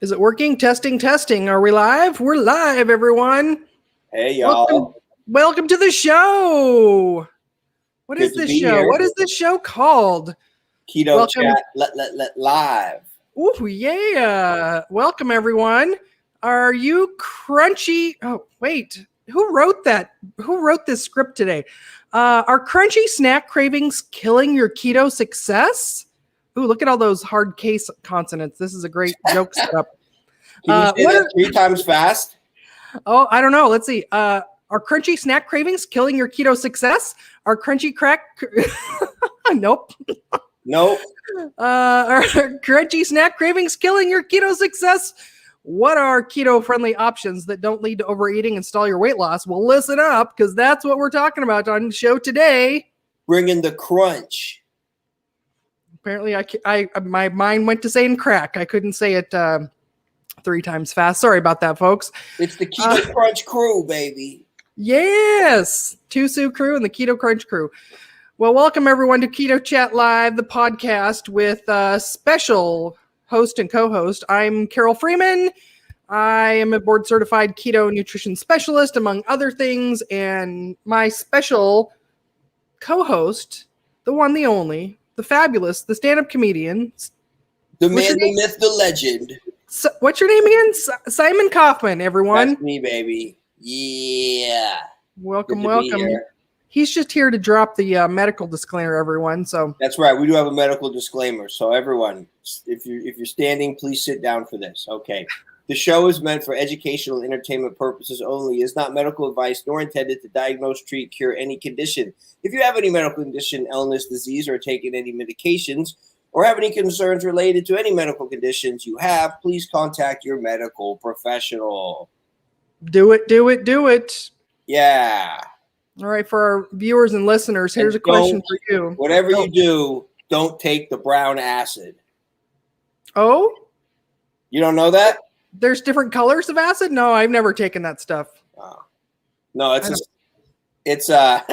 Is it working? Testing. Are we live? We're live, everyone. Hey, y'all. Welcome to the show. What Good is to this be show? here. What is this show called? Keto Chat live. Ooh, yeah. Welcome, everyone. Are you crunchy? Oh, wait. Who wrote that? Who wrote this script today? Are crunchy snack cravings killing your keto success? Ooh, look at all those hard case consonants. This is a great joke setup. Can you say that 3 times fast? Oh, I don't know. Let's see. Are crunchy snack cravings killing your keto success? Are crunchy crack? Nope. Nope. Are crunchy snack cravings killing your keto success? What are keto-friendly options that don't lead to overeating and stall your weight loss? Well, listen up, because that's what we're talking about on the show today. Bringing the crunch. Apparently, my mind went to saying crack. I couldn't say it 3 times fast. Sorry about that, folks. It's the Keto Crunch crew, baby. Yes, Tusu crew and the Keto Crunch crew. Well, welcome everyone to Keto Chat Live, the podcast with a special host and co-host. I'm Carol Freeman. I am a board-certified keto nutrition specialist, among other things, and my special co-host, the one, the only, the fabulous, the stand-up comedian. The man, the myth, the legend. What's your name again? Simon Kaufman, everyone. That's me, baby. Yeah. Welcome. He's just here to drop the medical disclaimer, everyone. So that's right. We do have a medical disclaimer. So everyone, if you're standing, please sit down for this. Okay. The show is meant for educational and entertainment purposes only. It's not medical advice nor intended to diagnose, treat, cure any condition. If you have any medical condition, illness, disease, or taking any medications, or have any concerns related to any medical conditions you have, please contact your medical professional. Do it. Yeah. All right, for our viewers and listeners, here's a question for you. Whatever you do, don't take the brown acid. Oh? You don't know that? There's different colors of acid? No, I've never taken that stuff. No, it's a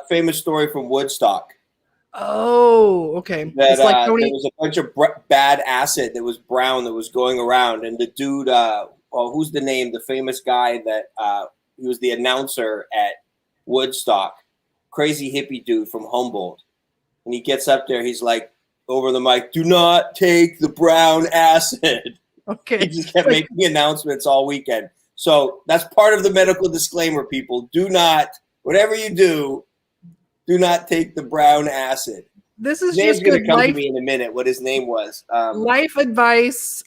famous story from Woodstock. Oh, okay. That there was a bunch of bad acid that was brown that was going around, and the dude, who's the name? The famous guy that he was the announcer at Woodstock, crazy hippie dude from Humboldt, and he gets up there. He's like over the mic, "Do not take the brown acid." Okay. He just kept making announcements all weekend. So that's part of the medical disclaimer, people. Do not, whatever you do not take the brown acid. This is his just going to come life, to me in a minute what his name was. Life advice.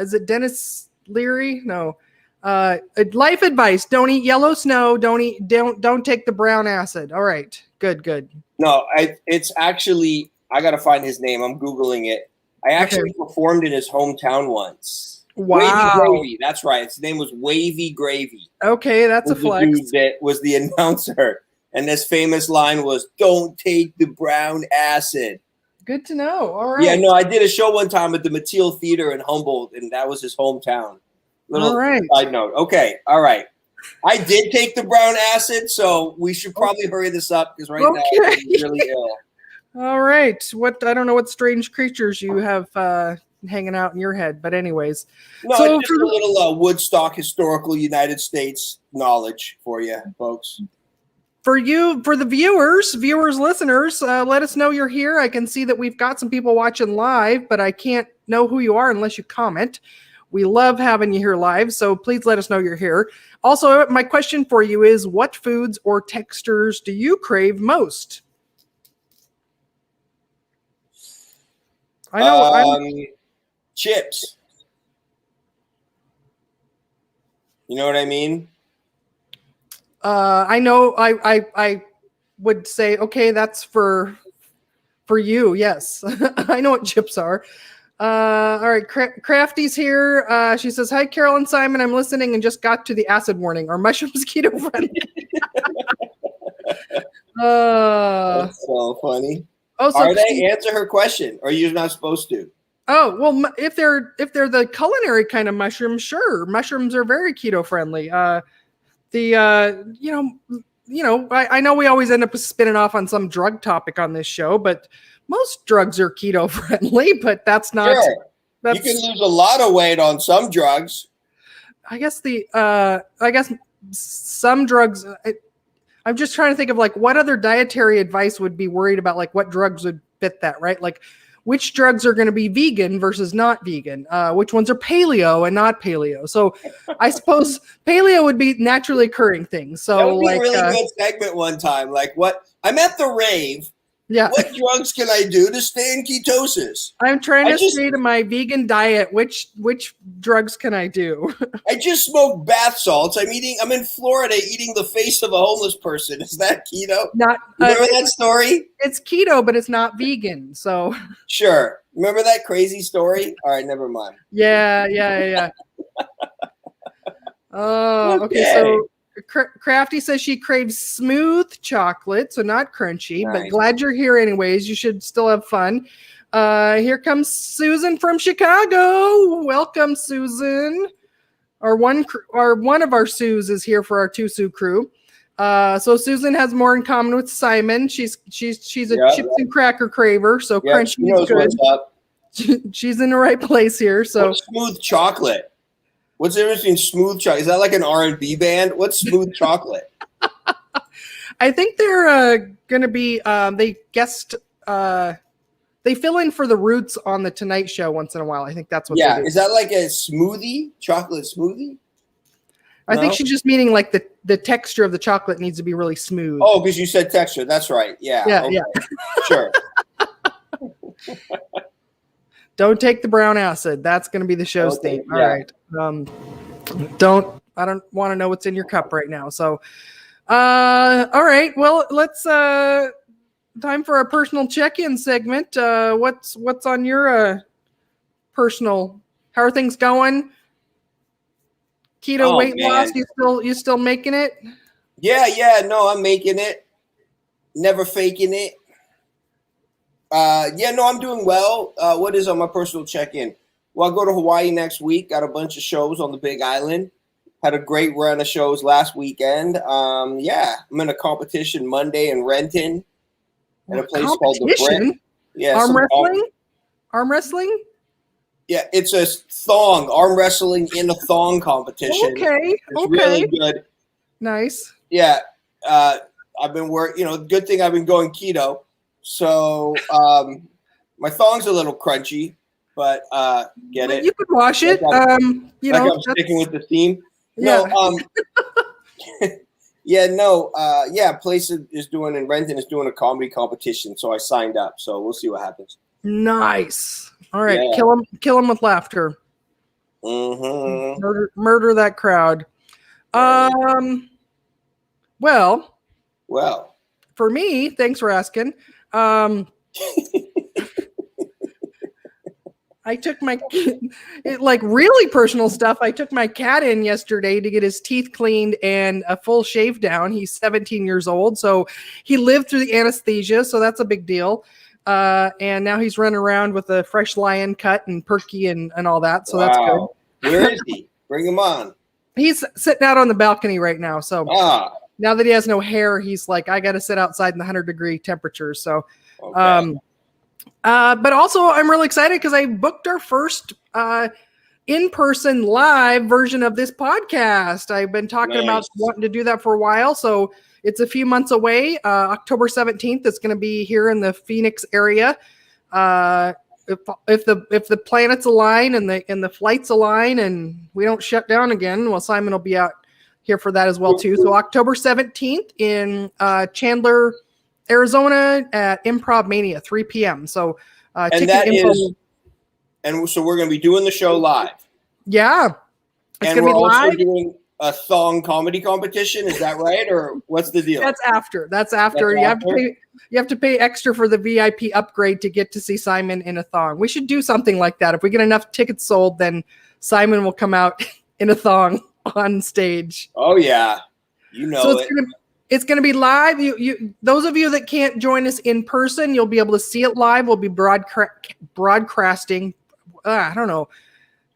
Is it Dennis Leary? No. Life advice. Don't eat yellow snow. Don't take the brown acid. All right. Good. No, it's actually, I got to find his name. I'm Googling it. I actually performed in his hometown once. Wow. Wavy Gravy. That's right. His name was Wavy Gravy. Okay, that's a flex. The dude that was the announcer. And this famous line was, "Don't take the brown acid." Good to know. All right. Yeah, no, I did a show one time at the Mateel Theater in Humboldt, and that was his hometown. Little side note. Okay, all right. I did take the brown acid, so we should probably hurry this up because now I'm really ill. All right. I don't know what strange creatures you have hanging out in your head, but anyways. No, so just a little Woodstock historical United States knowledge for you, folks. For the viewers, listeners, let us know you're here. I can see that we've got some people watching live, but I can't know who you are unless you comment. We love having you here live, so please let us know you're here. Also, my question for you is, what foods or textures do you crave most? I know chips. You know what I mean? I know I would say, okay, that's for you. Yes. I know what chips are. All right. Crafty's here. She says, "Hi, Carol and Simon. I'm listening and just got to the acid warning. Are mushrooms keto friendly?" That's so funny. Oh, so are they? Answer her question, or you're not supposed to. Oh, well, if they're the culinary kind of mushrooms, sure. Mushrooms are very keto friendly. I know we always end up spinning off on some drug topic on this show, but most drugs are keto friendly, but that's not You can lose a lot of weight on some drugs. I guess some drugs. I'm just trying to think of like what other dietary advice would be worried about, like what drugs would fit that, right? Like which drugs are going to be vegan versus not vegan? Which ones are paleo and not paleo? So I suppose paleo would be naturally occurring things. So that would be like, a really good segment one time. Like what I'm at the rave. Yeah. What drugs can I do to stay in ketosis? I'm trying to stay to my vegan diet. Which drugs can I do? I just smoked bath salts. I'm in Florida eating the face of a homeless person. Is that keto? Not remember that story? It's keto, but it's not vegan. So sure. Remember that crazy story? All right, never mind. Yeah. Oh, okay. So Crafty says she craves smooth chocolate, so not crunchy, nice. But glad you're here anyways. You should still have fun. Here comes Susan from Chicago. Welcome, Susan. One of our Sues is here for our 2 Sue crew. So Susan has more in common with Simon. She's a chips and cracker craver, so crunchy is good. What's up. She's in the right place here. So what's smooth chocolate? What's the difference between smooth chocolate? Is that like an R&B band? What's smooth chocolate? I think they're going to be. They fill in for the Roots on the Tonight Show once in a while. I think that's what. Yeah, they do. Is that like a smoothie? Chocolate smoothie? I think she's just meaning like the texture of the chocolate needs to be really smooth. Oh, because you said texture. That's right. Yeah. Yeah. Sure. Don't take the brown acid. That's going to be the show's theme. All right. I don't want to know what's in your cup right now. So, all right. Well, let's time for our personal check-in segment. What's on your personal? How are things going? Keto weight loss? You still making it? Yeah. No, I'm making it. Never faking it. I'm doing well. What is on my personal check-in? Well, I'll go to Hawaii next week. Got a bunch of shows on the Big Island. Had a great run of shows last weekend. I'm in a competition Monday in Renton at a place called the Brick. Yeah, Arm wrestling? Yeah, it's a thong, arm wrestling in a thong competition. Okay. It's really good. Nice. Yeah. I've been good thing I've been going keto. So my thong's a little crunchy, but get it. You could wash it. I'm sticking with the theme. Yeah. Place is doing in Renton is doing a comedy competition, so I signed up. So we'll see what happens. Nice. All right, kill him with laughter. Mm-hmm. Murder that crowd. Well, for me, thanks for asking. I took my really personal stuff. I took my cat in yesterday to get his teeth cleaned and a full shave down. He's 17 years old, so he lived through the anesthesia, so that's a big deal. And now he's running around with a fresh lion cut and perky and all that, so that's good. Where is he? Bring him on. He's sitting out on the balcony right now, so now that he has no hair, he's like, I got to sit outside in the 100-degree temperatures. So, but also I'm really excited because I booked our first in-person live version of this podcast. I've been talking about wanting to do that for a while, so it's a few months away. October 17th, it's going to be here in the Phoenix area. If the planets align and the flights align and we don't shut down again, well, Simon will be out here for that as well too. So October 17th in Chandler, Arizona at Improv Mania, 3 p.m. So so we're going to be doing the show live. Yeah, it's going to be live. Also doing a thong comedy competition. Is that right, or what's the deal? That's after. You have to pay extra for the VIP upgrade to get to see Simon in a thong. We should do something like that. If we get enough tickets sold, then Simon will come out in a thong on stage. Oh yeah, so it's gonna be live. You those of you that can't join us in person, you'll be able to see it live. We'll be broadcasting. I don't know.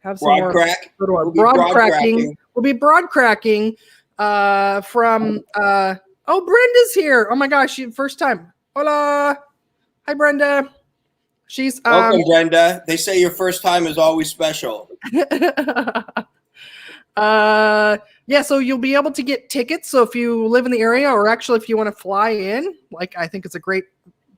Have some more. Broadcasting. We'll be broadcasting from. Brenda's here. Oh my gosh, first time. Hola, hi Brenda. She's welcome, Brenda. They say your first time is always special. Yeah, so you'll be able to get tickets. So if you live in the area, or actually if you want to fly in, like I think it's a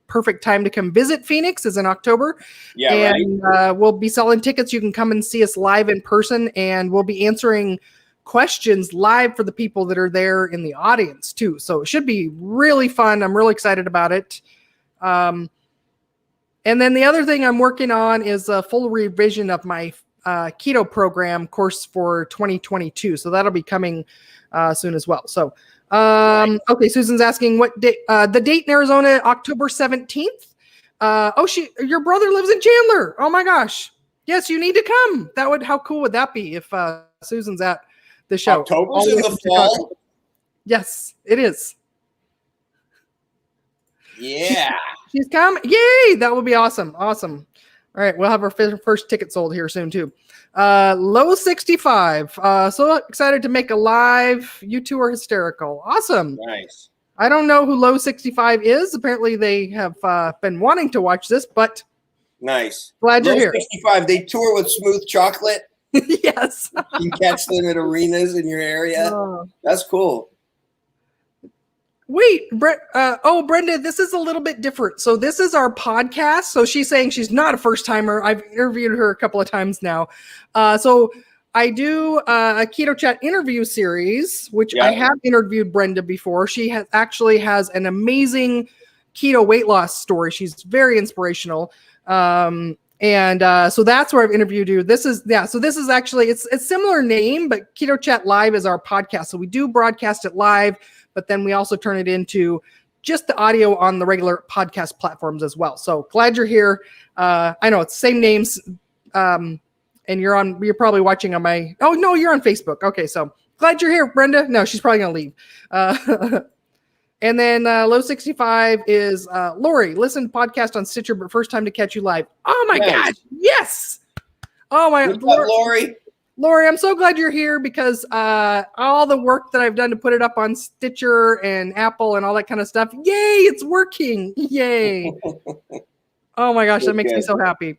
perfect time to come visit Phoenix is in October. Yeah, and right. We'll be selling tickets. You can come and see us live in person, and we'll be answering questions live for the people that are there in the audience too. So it should be really fun. I'm really excited about it. And then the other thing I'm working on is a full revision of my keto program course for 2022. So that'll be coming soon as well. So, okay, Susan's asking what date, the date in Arizona, October 17th. Your brother lives in Chandler. Oh my gosh. Yes, you need to come. How cool would that be if Susan's at the show? October's in the fall? Yes, it is. Yeah. She's coming. Yay! That would be awesome. Awesome. All right, we'll have our first ticket sold here soon too. Low 65. So excited to make a live. You two are hysterical. Awesome. Nice. I don't know who Low 65 is. Apparently they have been wanting to watch this, but nice. Glad you're here. 65. They tour with Smooth Chocolate. Yes. You can catch them at arenas in your area. That's cool. Wait, Brenda, this is a little bit different. So this is our podcast. So she's saying she's not a first timer. I've interviewed her a couple of times now. So I do a Keto Chat interview series, which I have interviewed Brenda before. She actually has an amazing keto weight loss story. She's very inspirational. So that's where I've interviewed you. So this is actually, it's a similar name, but Keto Chat Live is our podcast. So we do broadcast it live, but then we also turn it into just the audio on the regular podcast platforms as well. So glad you're here. I know it's the same names. And you're probably watching on oh no, you're on Facebook. Okay. So glad you're here, Brenda. No, she's probably going to leave. And then Low 65 is Lori. Listen to podcast on Stitcher, but first time to catch you live. Oh my gosh. Yes. Oh my God. Lori, I'm so glad you're here because all the work that I've done to put it up on Stitcher and Apple and all that kind of stuff. Yay, it's working. Yay. Oh my gosh, that makes me so happy.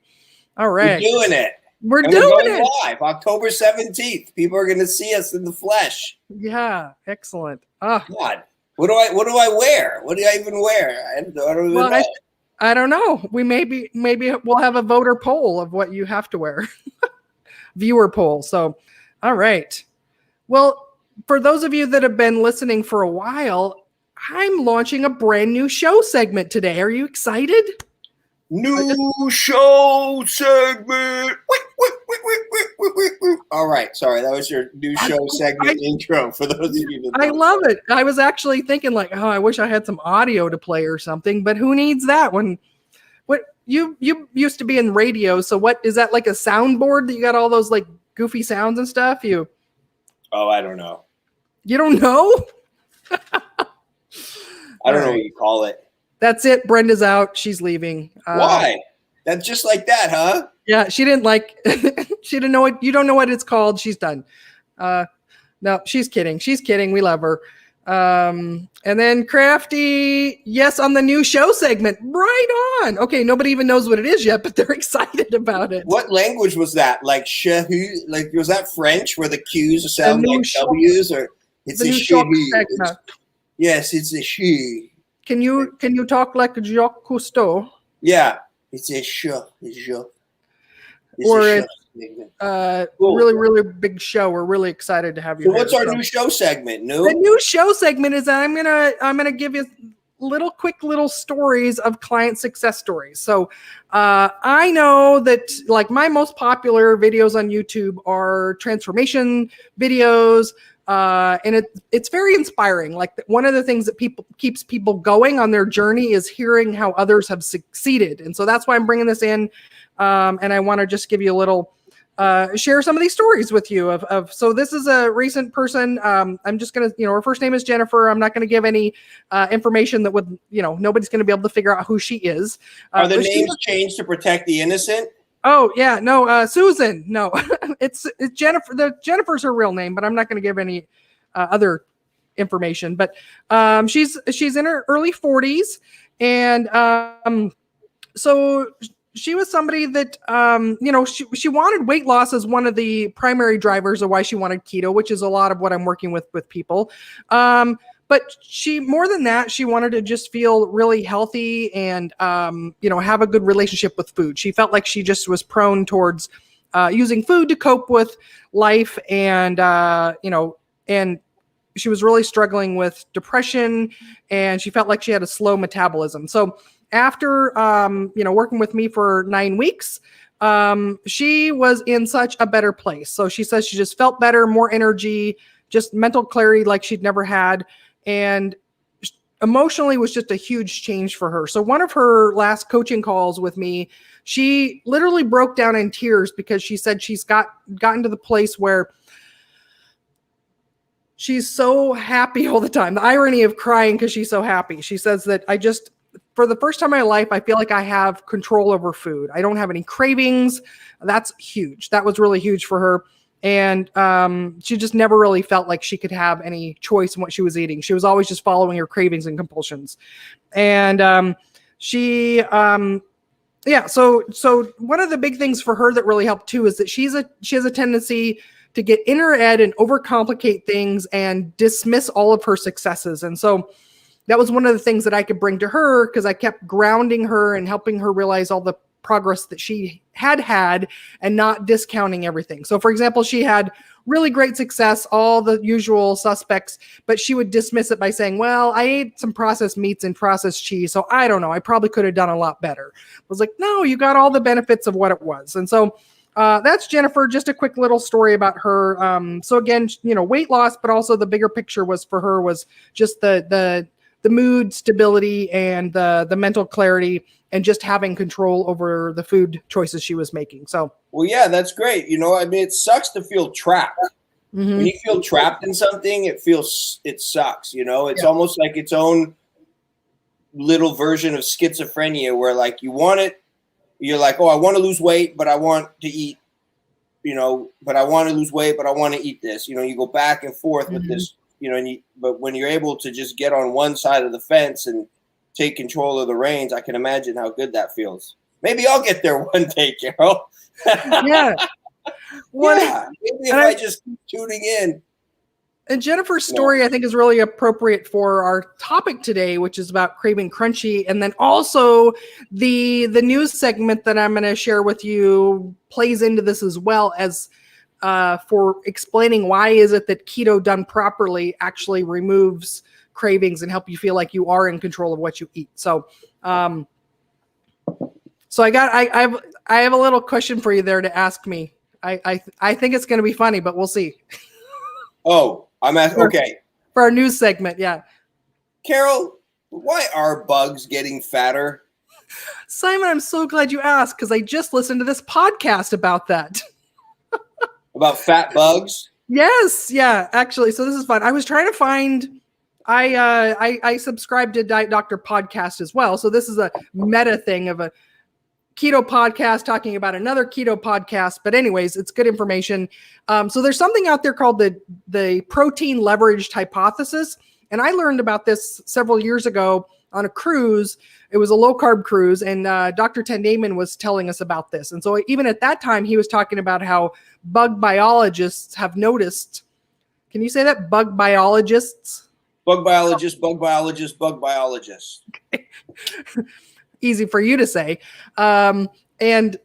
All right. We're doing it. We're doing it live October 17th. People are going to see us in the flesh. Yeah, excellent. Oh God. What do I wear? What do I even wear? I don't even know. I don't know. We maybe we'll have a voter poll of what you have to wear. Viewer poll. So, all right. Well, for those of you that have been listening for a while, I'm launching a brand new show segment today. Are you excited? New show segment. All right. Sorry, that was your new show segment intro for those of you that I love it. I was actually thinking like, oh, I wish I had some audio to play or something, but who needs that when you used to be in radio, so what is that, like a soundboard that you got all those like goofy sounds and stuff? Oh, I don't know. You don't know? I don't know what you call it. That's it. Brenda's out. She's leaving. Why? That's just like that, huh? Yeah, she didn't she didn't know it. You don't know what it's called. She's done. No, she's kidding. She's kidding. We love her. And then Crafty, yes, on the new show segment. Right on. Okay, nobody even knows what it is yet, but they're excited about it. What language was that? Like was that French where the Q's sound like W's, or it's a she? Yes, it's a she. Can you talk like Jacques Cousteau? Yeah, it's a show. Really, really big show. We're really excited to have you. So what's our new show segment? The new show segment is that I'm gonna give you quick little stories of client success stories. So I know that like my most popular videos on YouTube are transformation videos. And it's very inspiring. Like one of the things that keeps people going on their journey is hearing how others have succeeded. And so that's why I'm bringing this in. And I want to just give you a little, share some of these stories with you so this is a recent person. I'm just going to, her first name is Jennifer. I'm not going to give any, information that would, nobody's going to be able to figure out who she is. Are the names changed to protect the innocent? Oh yeah, no, Susan, no, it's Jennifer. Jennifer's her real name, but I'm not going to give any other information. But she's in her early 40s, and so she was somebody that, she wanted weight loss as one of the primary drivers of why she wanted keto, which is a lot of what I'm working with people. But she, more than that, she wanted to just feel really healthy and, have a good relationship with food. She felt like she just was prone towards using food to cope with life. And, and she was really struggling with depression, and she felt like she had a slow metabolism. So after, working with me for 9 weeks, she was in such a better place. So she says she just felt better, more energy, just mental clarity like she'd never had. And emotionally was just a huge change for her. So one of her last coaching calls with me, she literally broke down in tears because she said she's gotten to the place where she's so happy all the time. The irony of crying because she's so happy. She says that for the first time in my life, I feel like I have control over food. I don't have any cravings. That's huge. That was really huge for her. And she just never really felt like she could have any choice in what she was eating. She was always just following her cravings and compulsions. And so one of the big things for her that really helped too is that she has a tendency to get in her head and overcomplicate things and dismiss all of her successes. And so that was one of the things that I could bring to her, because I kept grounding her and helping her realize all the progress that she had and not discounting everything. So for example, she had really great success, all the usual suspects, but she would dismiss it by saying, well, I ate some processed meats and processed cheese, so I don't know, I probably could have done a lot better. I was like, no, you got all the benefits of what it was. And so that's Jennifer. Just a quick little story about her. So again, weight loss, but also the bigger picture was for her was just the mood stability and the mental clarity and just having control over the food choices she was making. So, well, yeah, that's great. It sucks to feel trapped. Mm-hmm. When you feel trapped in something, it sucks. It's almost like its own little version of schizophrenia where like you want it. You're like, oh, I want to lose weight, but I want to eat, but I want to lose weight, but I want to eat this. You go back and forth with this, but when you're able to just get on one side of the fence and take control of the reins, I can imagine how good that feels. Maybe I'll get there one day, Carol. Yeah. Maybe if I just keep tuning in. And Jennifer's story, I think, is really appropriate for our topic today, which is about craving crunchy. And then also the news segment that I'm going to share with you plays into this as well, as for explaining why is it that keto done properly actually removes cravings and help you feel like you are in control of what you eat. So, I have a little question for you there to ask me. I think it's going to be funny, but we'll see. Oh, okay. For our news segment, yeah. Carol, why are bugs getting fatter? Simon, I'm so glad you asked, because I just listened to this podcast about that. About fat bugs? Yes, yeah, actually. So this is fun. I was trying to find. I subscribe to Diet Doctor podcast as well. So this is a meta thing of a keto podcast talking about another keto podcast. But anyways, it's good information. So there's something out there called the protein leveraged hypothesis. And I learned about this several years ago on a cruise. It was a low carb cruise. And Dr. Tendaman was telling us about this. And so even at that time, he was talking about how bug biologists have noticed. Can you say that? Bug biologists? Bug biologist, bug biologist, bug biologist. Okay. Easy for you to say. And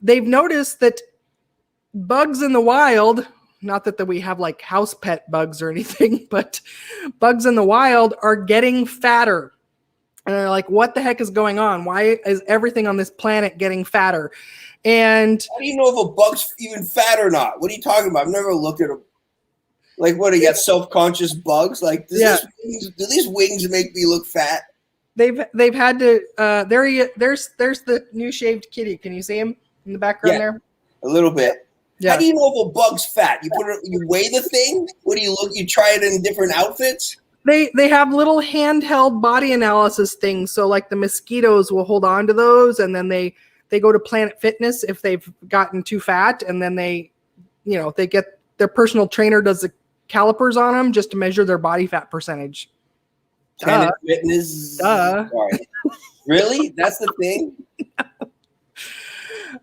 they've noticed that bugs in the wild, not that we have like house pet bugs or anything, but bugs in the wild are getting fatter. And they're like, what the heck is going on? Why is everything on this planet getting fatter? And how do you know if a bug's even fat or not? What are you talking about? I've never looked at a. Like, what, do you got self-conscious bugs? Like, do these wings make me look fat? They've had to, there's the new shaved kitty. Can you see him in the background there? A little bit. Yeah. How do you know if a bug's fat? You weigh the thing? What do you look, you try it in different outfits? They have little handheld body analysis things. So like the mosquitoes will hold on to those, and then they go to Planet Fitness if they've gotten too fat, and then they get their personal trainer does the calipers on them just to measure their body fat percentage. Planet Fitness. Duh. Sorry. Really? That's the thing?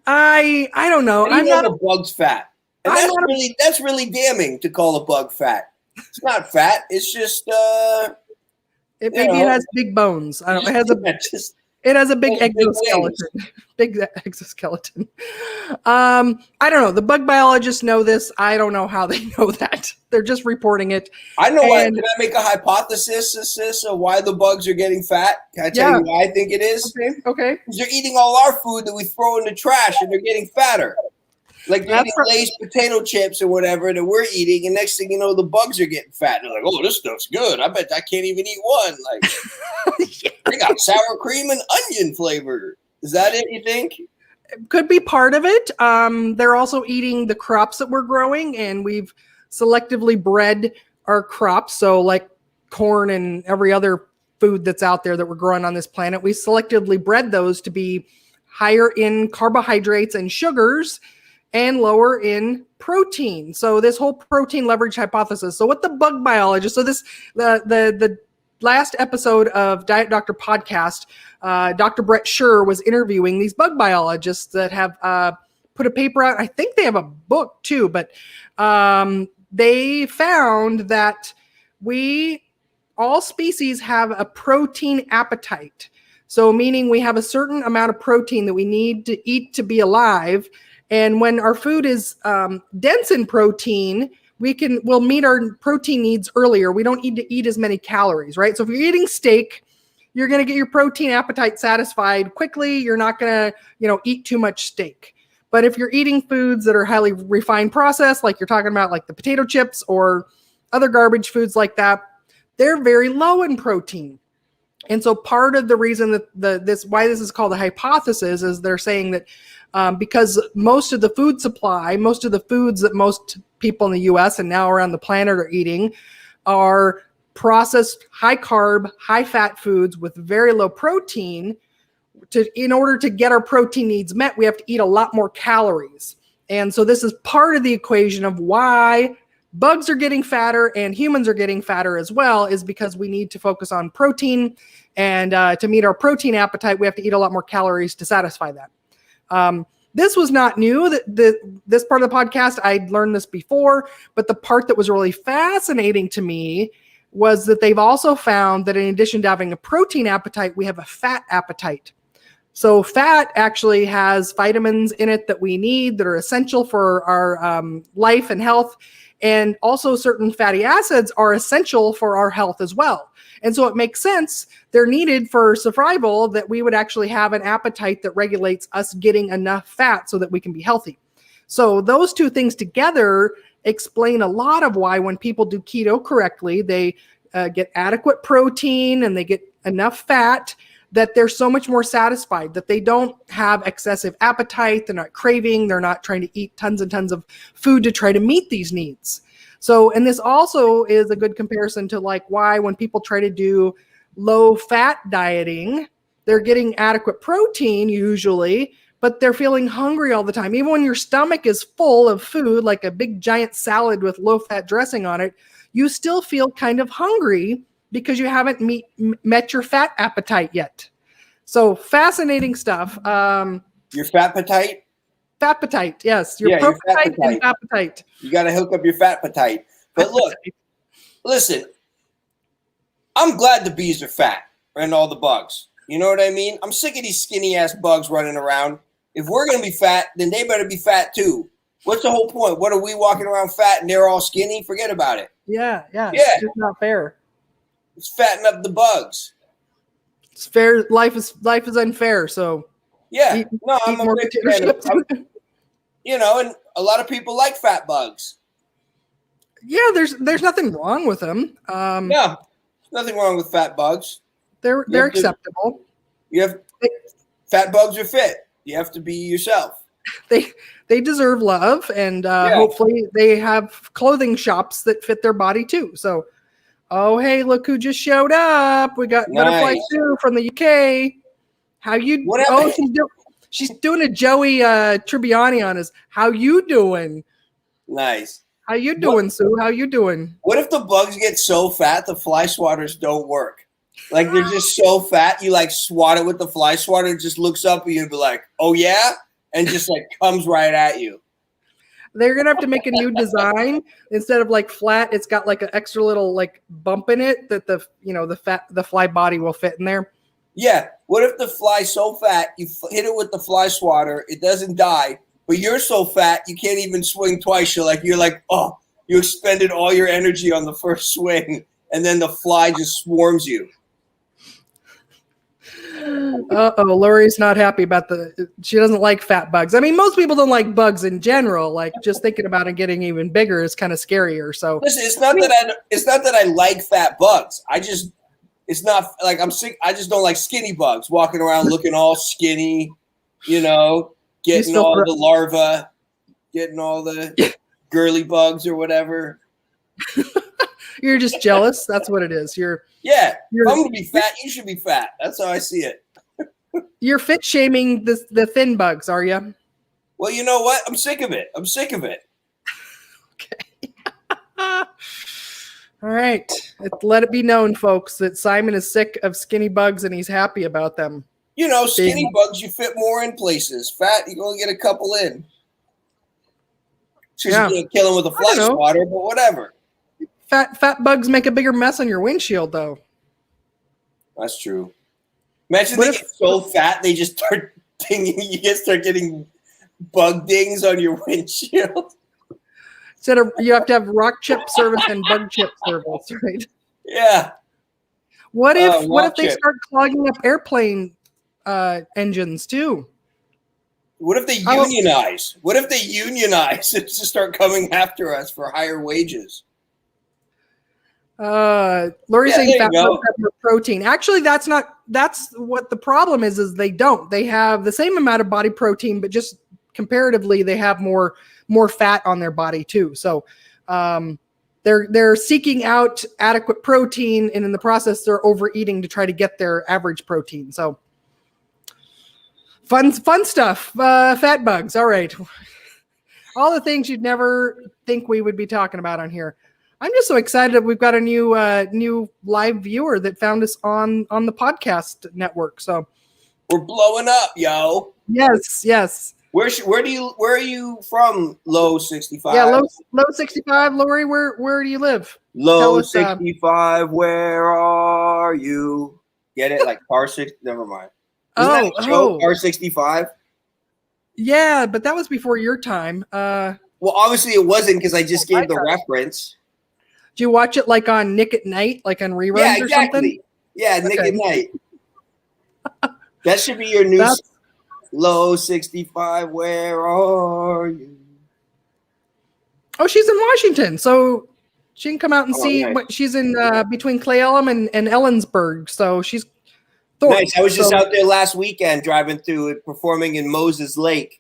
I don't know. I'm not a bug's fat. And that's really damning to call a bug fat. It's not fat. It's just it has big bones. I don't know. It has a big exoskeleton. Big exoskeleton. I don't know. The bug biologists know this. I don't know how they know that. They're just reporting it. I know why. Can I make a hypothesis of why the bugs are getting fat? Can I tell you why I think it is? Okay. Because they're eating all our food that we throw in the trash and they're getting fatter. Like they're eating Lay's potato chips or whatever that we're eating, and next thing you know, the bugs are getting fat. And they're like, "Oh, this stuff's good. I bet I can't even eat one." Like, they got sour cream and onion flavor. Is that it? You think? Could be part of it. They're also eating the crops that we're growing, and we've selectively bred our crops. So, like corn and every other food that's out there that we're growing on this planet, we selectively bred those to be higher in carbohydrates and sugars and lower in protein. So this whole protein leverage hypothesis. So what the bug biologist, so this, the last episode of Diet Doctor podcast, Dr. Brett Scher was interviewing these bug biologists that have put a paper out. I think they have a book too, but they found that all species have a protein appetite. So meaning we have a certain amount of protein that we need to eat to be alive. And when our food is dense in protein, we'll meet our protein needs earlier. We don't need to eat as many calories, right? So if you're eating steak, you're going to get your protein appetite satisfied quickly. You're not going to, eat too much steak. But if you're eating foods that are highly refined processed, like you're talking about, like the potato chips or other garbage foods like that, they're very low in protein. And so part of the reason that why this is called a hypothesis is they're saying that because most of the food supply, most of the foods that most people in the U.S. and now around the planet are eating are processed, high carb, high fat foods with very low protein. In order to get our protein needs met, we have to eat a lot more calories. And so this is part of the equation of why bugs are getting fatter and humans are getting fatter as well, is because we need to focus on protein. And to meet our protein appetite, we have to eat a lot more calories to satisfy that. This was not new. This part of the podcast, I'd learned this before, but the part that was really fascinating to me was that they've also found that in addition to having a protein appetite, we have a fat appetite. So fat actually has vitamins in it that we need that are essential for our life and health. And also certain fatty acids are essential for our health as well. And so it makes sense, they're needed for survival, that we would actually have an appetite that regulates us getting enough fat so that we can be healthy. So those two things together explain a lot of why when people do keto correctly, they get adequate protein and they get enough fat, that they're so much more satisfied, that they don't have excessive appetite, they're not craving, they're not trying to eat tons and tons of food to try to meet these needs. So, and this also is a good comparison to like why when people try to do low fat dieting, they're getting adequate protein usually, but they're feeling hungry all the time. Even when your stomach is full of food, like a big giant salad with low fat dressing on it, you still feel kind of hungry because you haven't met your fat appetite yet. So fascinating stuff. Your fat appetite? Fat appetite, yes. Your appetite and appetite. You got to hook up your fat appetite. But look, listen, I'm glad the bees are fat and all the bugs. You know what I mean? I'm sick of these skinny ass bugs running around. If we're going to be fat, then they better be fat too. What's the whole point? What, are we walking around fat and they're all skinny? Forget about it. Yeah. It's just not fair. Let's fatten up the bugs. It's fair. Life is unfair. So yeah, I'm a big fan of, and a lot of people like fat bugs. Yeah, there's nothing wrong with them. Yeah, nothing wrong with fat bugs. They're acceptable. Fat bugs are fit. You have to be yourself. They deserve love, and hopefully they have clothing shops that fit their body too. So, oh hey, look who just showed up! We got Butterfly Sue from the UK. How you? What happened? She's doing a Joey Tribbiani on us. How you doing? Nice. How you doing, Sue? How you doing? What if the bugs get so fat the fly swatters don't work? Like they're just so fat, you like swat it with the fly swatter, it just looks up and you'd be like, oh yeah? and just like comes right at you. They're gonna have to make a new design. Instead of like flat, it's got like an extra little like bump in it that the fly body will fit in there. Yeah. What if the fly's so fat you hit it with the fly swatter, it doesn't die, but you're so fat you can't even swing twice. You're like, oh, you expended all your energy on the first swing, and then the fly just swarms you. Lori's not happy about she doesn't like fat bugs. I mean, most people don't like bugs in general. Like just thinking about it getting even bigger is kind of scarier. So listen, it's not that I like fat bugs. It's not like I'm sick. I just don't like skinny bugs walking around looking all skinny, getting all the larvae, getting all the girly bugs or whatever. You're just jealous. That's what it is. If I'm going to be fat, you should be fat. That's how I see it. You're fit shaming the thin bugs, are you? Well, you know what? I'm sick of it. Okay. All right. Let it be known, folks, that Simon is sick of skinny bugs and he's happy about them. Skinny bugs, you fit more in places. Fat, you only get a couple in. She's going to kill them with a fly swatter, but whatever. Fat bugs make a bigger mess on your windshield, though. That's true. Imagine they get so fat they just start dinging. You start getting bug dings on your windshield. Instead of you have to have rock chip service and bug chip service, right? Yeah. What if they start clogging up airplane engines too? What if they unionize? What if they unionize and just start coming after us for higher wages? Lori's saying fat bugs have more protein. Actually, that's what the problem is they don't. They have the same amount of body protein, but just comparatively, they have more fat on their body too. So, they're seeking out adequate protein, and in the process, they're overeating to try to get their average protein. So, fun stuff. Fat bugs. All right. All the things you'd never think we would be talking about on here. I'm just so excited that we've got a new live viewer that found us on the podcast network. So we're blowing up, yo. Yes. Where are you from, Low 65? Yeah, Low 65. Lori, where do you live? Low 65, where are you? Get it? Like Car 6? Never mind. Isn't that a show, Car 65? Yeah, but that was before your time. Well, obviously it wasn't because I just gave the reference. Do you watch it like on Nick at Night, like on reruns or something? Yeah, Nick at Night. That should be your new Low 65, where are you? Oh, she's in Washington, so she can come out and see what she's in between Clay Elum and Ellensburg. So she's nice. I was just out there last weekend driving through it, performing in Moses Lake.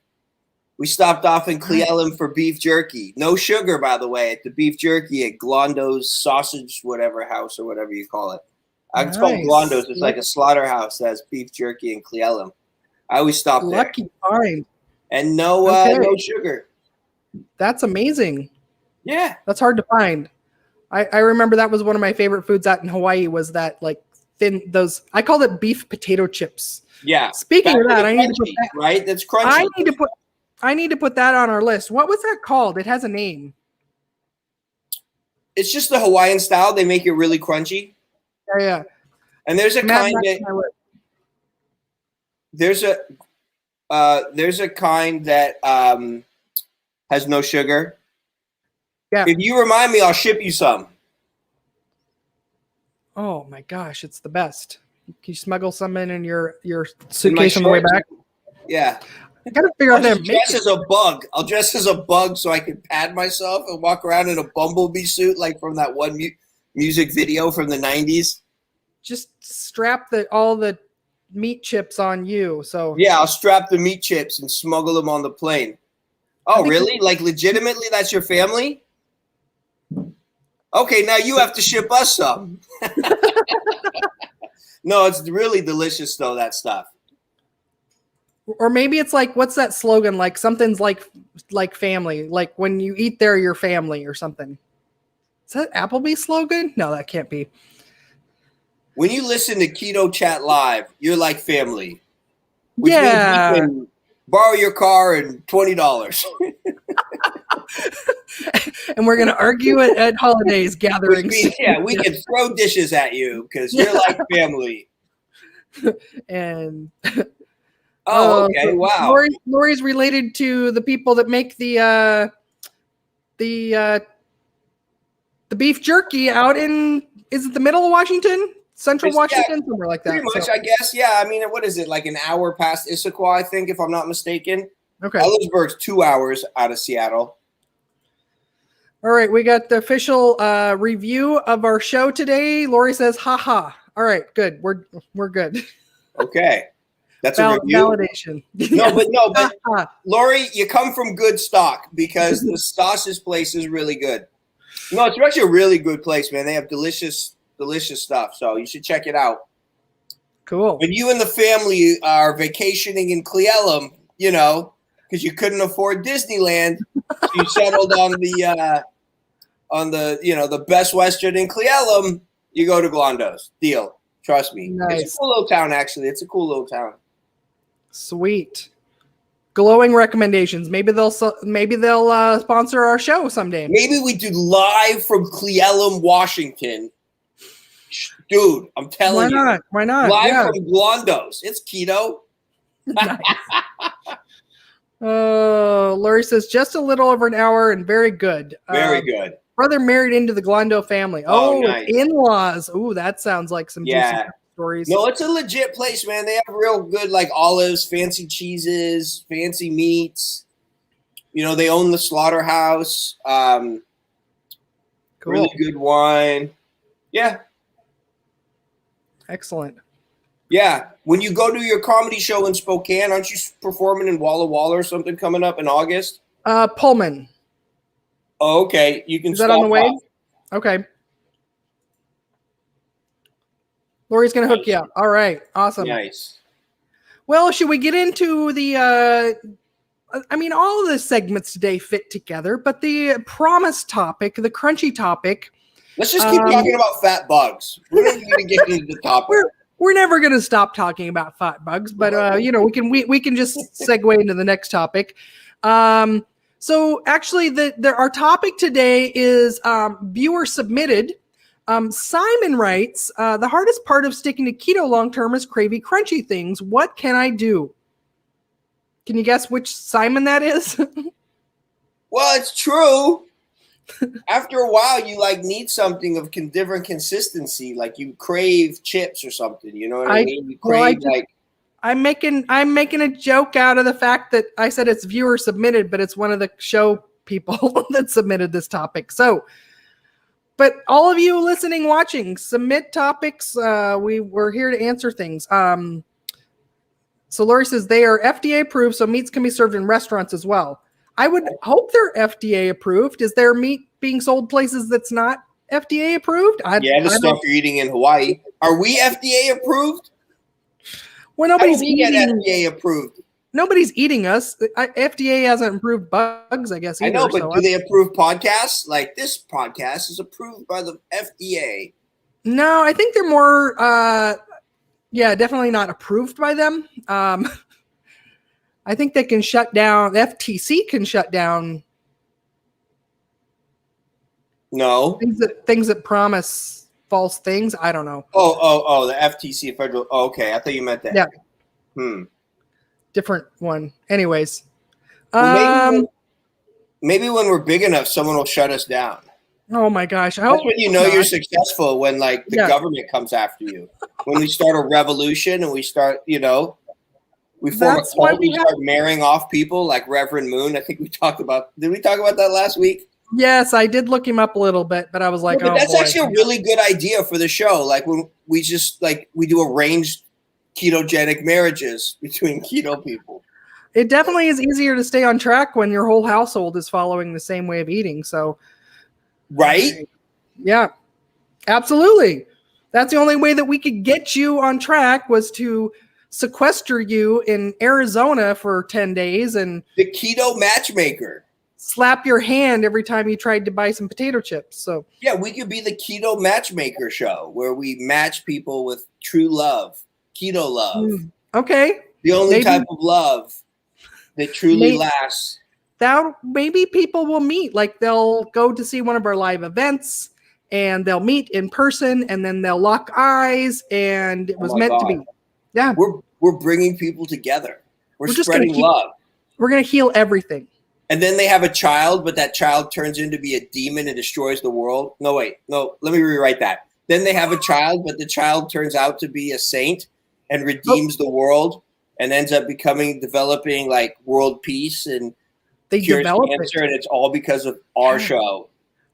We stopped off in Clay Elum for beef jerky. No sugar, by the way, at the beef jerky at Glondo's sausage, whatever house or whatever you call it. It's called Glondo's. It's like a slaughterhouse that has beef jerky in Clay Elum. I always stop there. Lucky find. And no sugar. That's amazing. Yeah. That's hard to find. I remember that was one of my favorite foods out in Hawaii was that like thin, I called it beef potato chips. Yeah. Speaking of that, I need to put that. Right? That's crunchy. I need to put that on our list. What was that called? It has a name. It's just the Hawaiian style. They make it really crunchy. Yeah. And there's a kind that there's a kind that has no sugar. Yeah. If you remind me, I'll ship you some. Oh my gosh, it's the best. Can you smuggle some in your suitcase on the way back? Yeah. I gotta figure out that. I'll dress as a bug so I can pad myself and walk around in a bumblebee suit like from that one music video from the 90s. Just strap all the meat chips on you. So yeah, I'll strap the meat chips and smuggle them on the plane. Oh, really? Like legitimately, that's your family? Okay, now you have to ship us some. No, it's really delicious though, that stuff. Or maybe it's like, what's that slogan? Like something's like family. Like when you eat there, you're family or something. Is that Applebee's slogan? No, that can't be. When you listen to Keto Chat Live, you're like family. Which yeah. means borrow your car and $20. And we're going to argue at holidays gatherings. We can throw dishes at you because you're like family. And okay, so wow. Lori's related to the people that make the beef jerky out in, is it the middle of Washington? Central Washington, somewhere like that. Pretty much, I guess. Yeah, I mean, what is it, like an hour past Issaquah, I think, if I'm not mistaken. Okay. Ellisburg's 2 hours out of Seattle. All right, we got the official review of our show today. Lori says, "Ha ha." All right, good. We're good. Okay, that's a review. Validation. But Lori, you come from good stock because the Stas's place is really good. No, it's actually a really good place, man. They have delicious stuff, so you should check it out. Cool. When you and the family are vacationing in Cleellum, because you couldn't afford Disneyland, so you settled on the Best Western in Cleellum, you go to Glondo's. Deal. Trust me. Nice. It's a cool little town, actually. It's a cool little town. Sweet. Glowing recommendations. Maybe they'll sponsor our show someday. Maybe we do live from Cleellum, Washington. Dude, I'm telling you. Why not? Live from Glondo's. It's keto. Nice. Lori says just a little over an hour and very good. Very good. Brother married into the Glondo family. Oh, nice. In-laws. Ooh, that sounds like some juicy stories. No, it's a legit place, man. They have real good like olives, fancy cheeses, fancy meats. They own the slaughterhouse. Cool. Really good wine. Yeah. Excellent. Yeah. When you go to your comedy show in Spokane, aren't you performing in Walla Walla or something coming up in August? Pullman. Oh, okay. You can. Is that on the way? Okay. Lori's going to hook you up. All right. Awesome. Nice. Well, should we get into the all of the segments today fit together, but the promised topic, the crunchy topic. Let's just keep talking about fat bugs. We're not going to get into the topic. We're never going to stop talking about fat bugs, but we can just segue into the next topic. So actually, our topic today is viewer submitted. Simon writes, the hardest part of sticking to keto long term is craving crunchy things. What can I do? Can you guess which Simon that is? Well, it's true. After a while, you need something of different consistency. Like you crave chips or something. You know what I mean? You crave I'm making a joke out of the fact that I said it's viewer submitted, but it's one of the show people that submitted this topic. So, but all of you listening, watching, submit topics. We're here to answer things. So Lori says they are FDA approved, so meats can be served in restaurants as well. I would hope they're FDA approved. Is there meat being sold places that's not FDA approved? The stuff you're eating in Hawaii. Are we FDA approved? Well, nobody's eating. FDA approved. Nobody's eating us. FDA hasn't approved bugs, I guess. Either, I know, but do they approve podcasts? Like this podcast is approved by the FDA. No, I think they're more. Definitely not approved by them. I think they can shut down. The FTC can shut down. No things that promise false things. I don't know. Oh, the FTC federal. Oh, okay, I thought you meant that. Yeah. Different one. Anyways, well, maybe when we're big enough, someone will shut us down. Oh my gosh! That's when you know you're successful, when the government comes after you. When we start a revolution and we start, we form a cult, we start marrying off people like Reverend Moon. I think we talked about. Did we talk about that last week? Yes, I did look him up a little bit, but I was like, that's actually a really good idea for the show. Like when we just we do arranged ketogenic marriages between keto people. It definitely is easier to stay on track when your whole household is following the same way of eating. So, right? Yeah, absolutely. That's the only way that we could get you on track was to sequester you in Arizona for 10 days and the keto matchmaker. Slap your hand every time you tried to buy some potato chips. So yeah, we could be the keto matchmaker show where we match people with true love, keto love. Okay. The only type of love. that truly lasts. That maybe people will meet. Like they'll go to see one of our live events and they'll meet in person and then they'll lock eyes and it was meant to be. Yeah. We're bringing people together. We're spreading love. We're going to heal everything. And then they have a child, but that child turns into be a demon and destroys the world. No, wait. No, let me rewrite that. Then they have a child, but the child turns out to be a saint and redeems the world and ends up developing like world peace and they cures develop cancer, and it's all because of our show.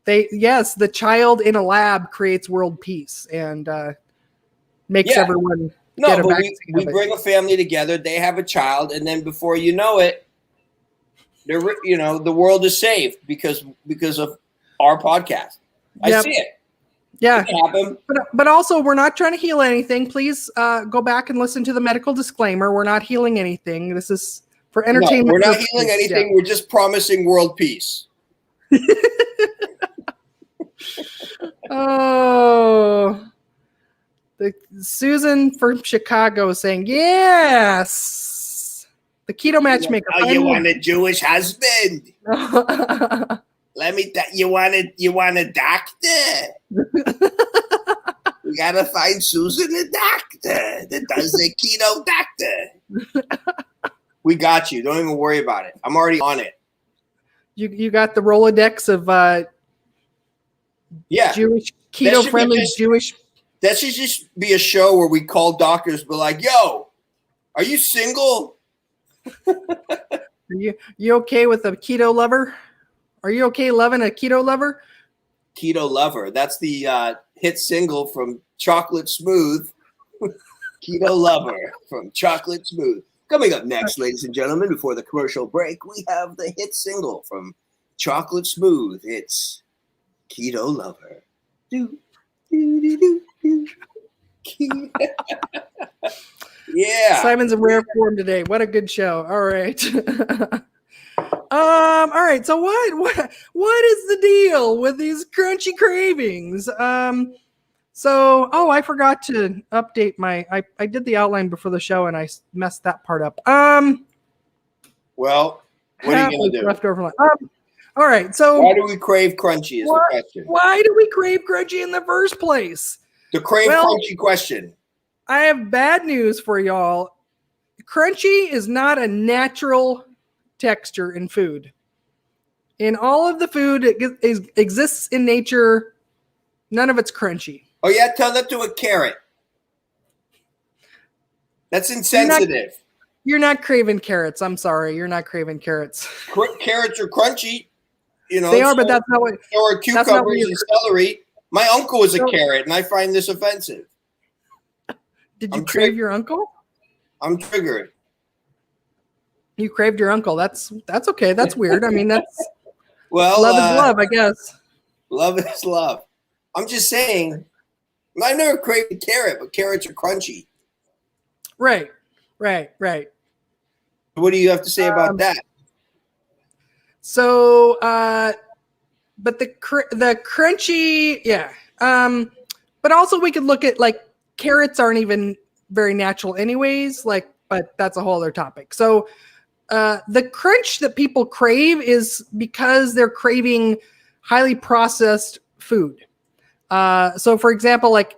The child in a lab creates world peace and makes everyone get a vaccine. We bring a family together. They have a child, and then before you know it, the world is saved because of our podcast. I see it. Yeah, it can happen. But also, we're not trying to heal anything. Please go back and listen to the medical disclaimer. We're not healing anything. This is for entertainment. No, we're not healing anything. Yeah. We're just promising world peace. Oh, Susan from Chicago is saying yes. The keto matchmaker. Oh, you want a Jewish husband? Let me. You want a doctor? We gotta find Susan a doctor that does a keto doctor. We got you. Don't even worry about it. I'm already on it. You got the Rolodex of Jewish keto-friendly Jewish. That should just be a show where we call doctors, be like, "Yo, are you single? Are you okay with a keto lover? Are you okay loving a keto lover?" Keto Lover. That's the hit single from Chocolate Smooth. Keto Lover from Chocolate Smooth. Coming up next, ladies and gentlemen, before the commercial break, we have the hit single from Chocolate Smooth. It's Keto Lover. Yeah. Simon's in rare form today. What a good show. All right. All right. So what is the deal with these crunchy cravings? I forgot to update I did the outline before the show and I messed that part up. Well, what are you going to do? Left over. All right. So why do we crave crunchy is the question. Why do we crave crunchy in the first place? The crunchy question. I have bad news for y'all. Crunchy is not a natural texture in food. In all of the food that exists in nature, none of it's crunchy. Oh yeah, tell that to a carrot. That's insensitive. You're not craving carrots. I'm sorry, you're not craving carrots. Carrots are crunchy. They are, but that's not what. Or cucumbers and celery. My uncle is a carrot, and I find this offensive. Did you crave your uncle? I'm triggered. You craved your uncle. That's okay. That's weird. I mean, that's love is love, I guess. Love is love. I'm just saying. I never craved a carrot, but carrots are crunchy. Right. What do you have to say about that? So, but the crunchy, yeah. But also we could look at like carrots aren't even very natural anyways, but that's a whole other topic. So the crunch that people crave is because they're craving highly processed food. So for example, like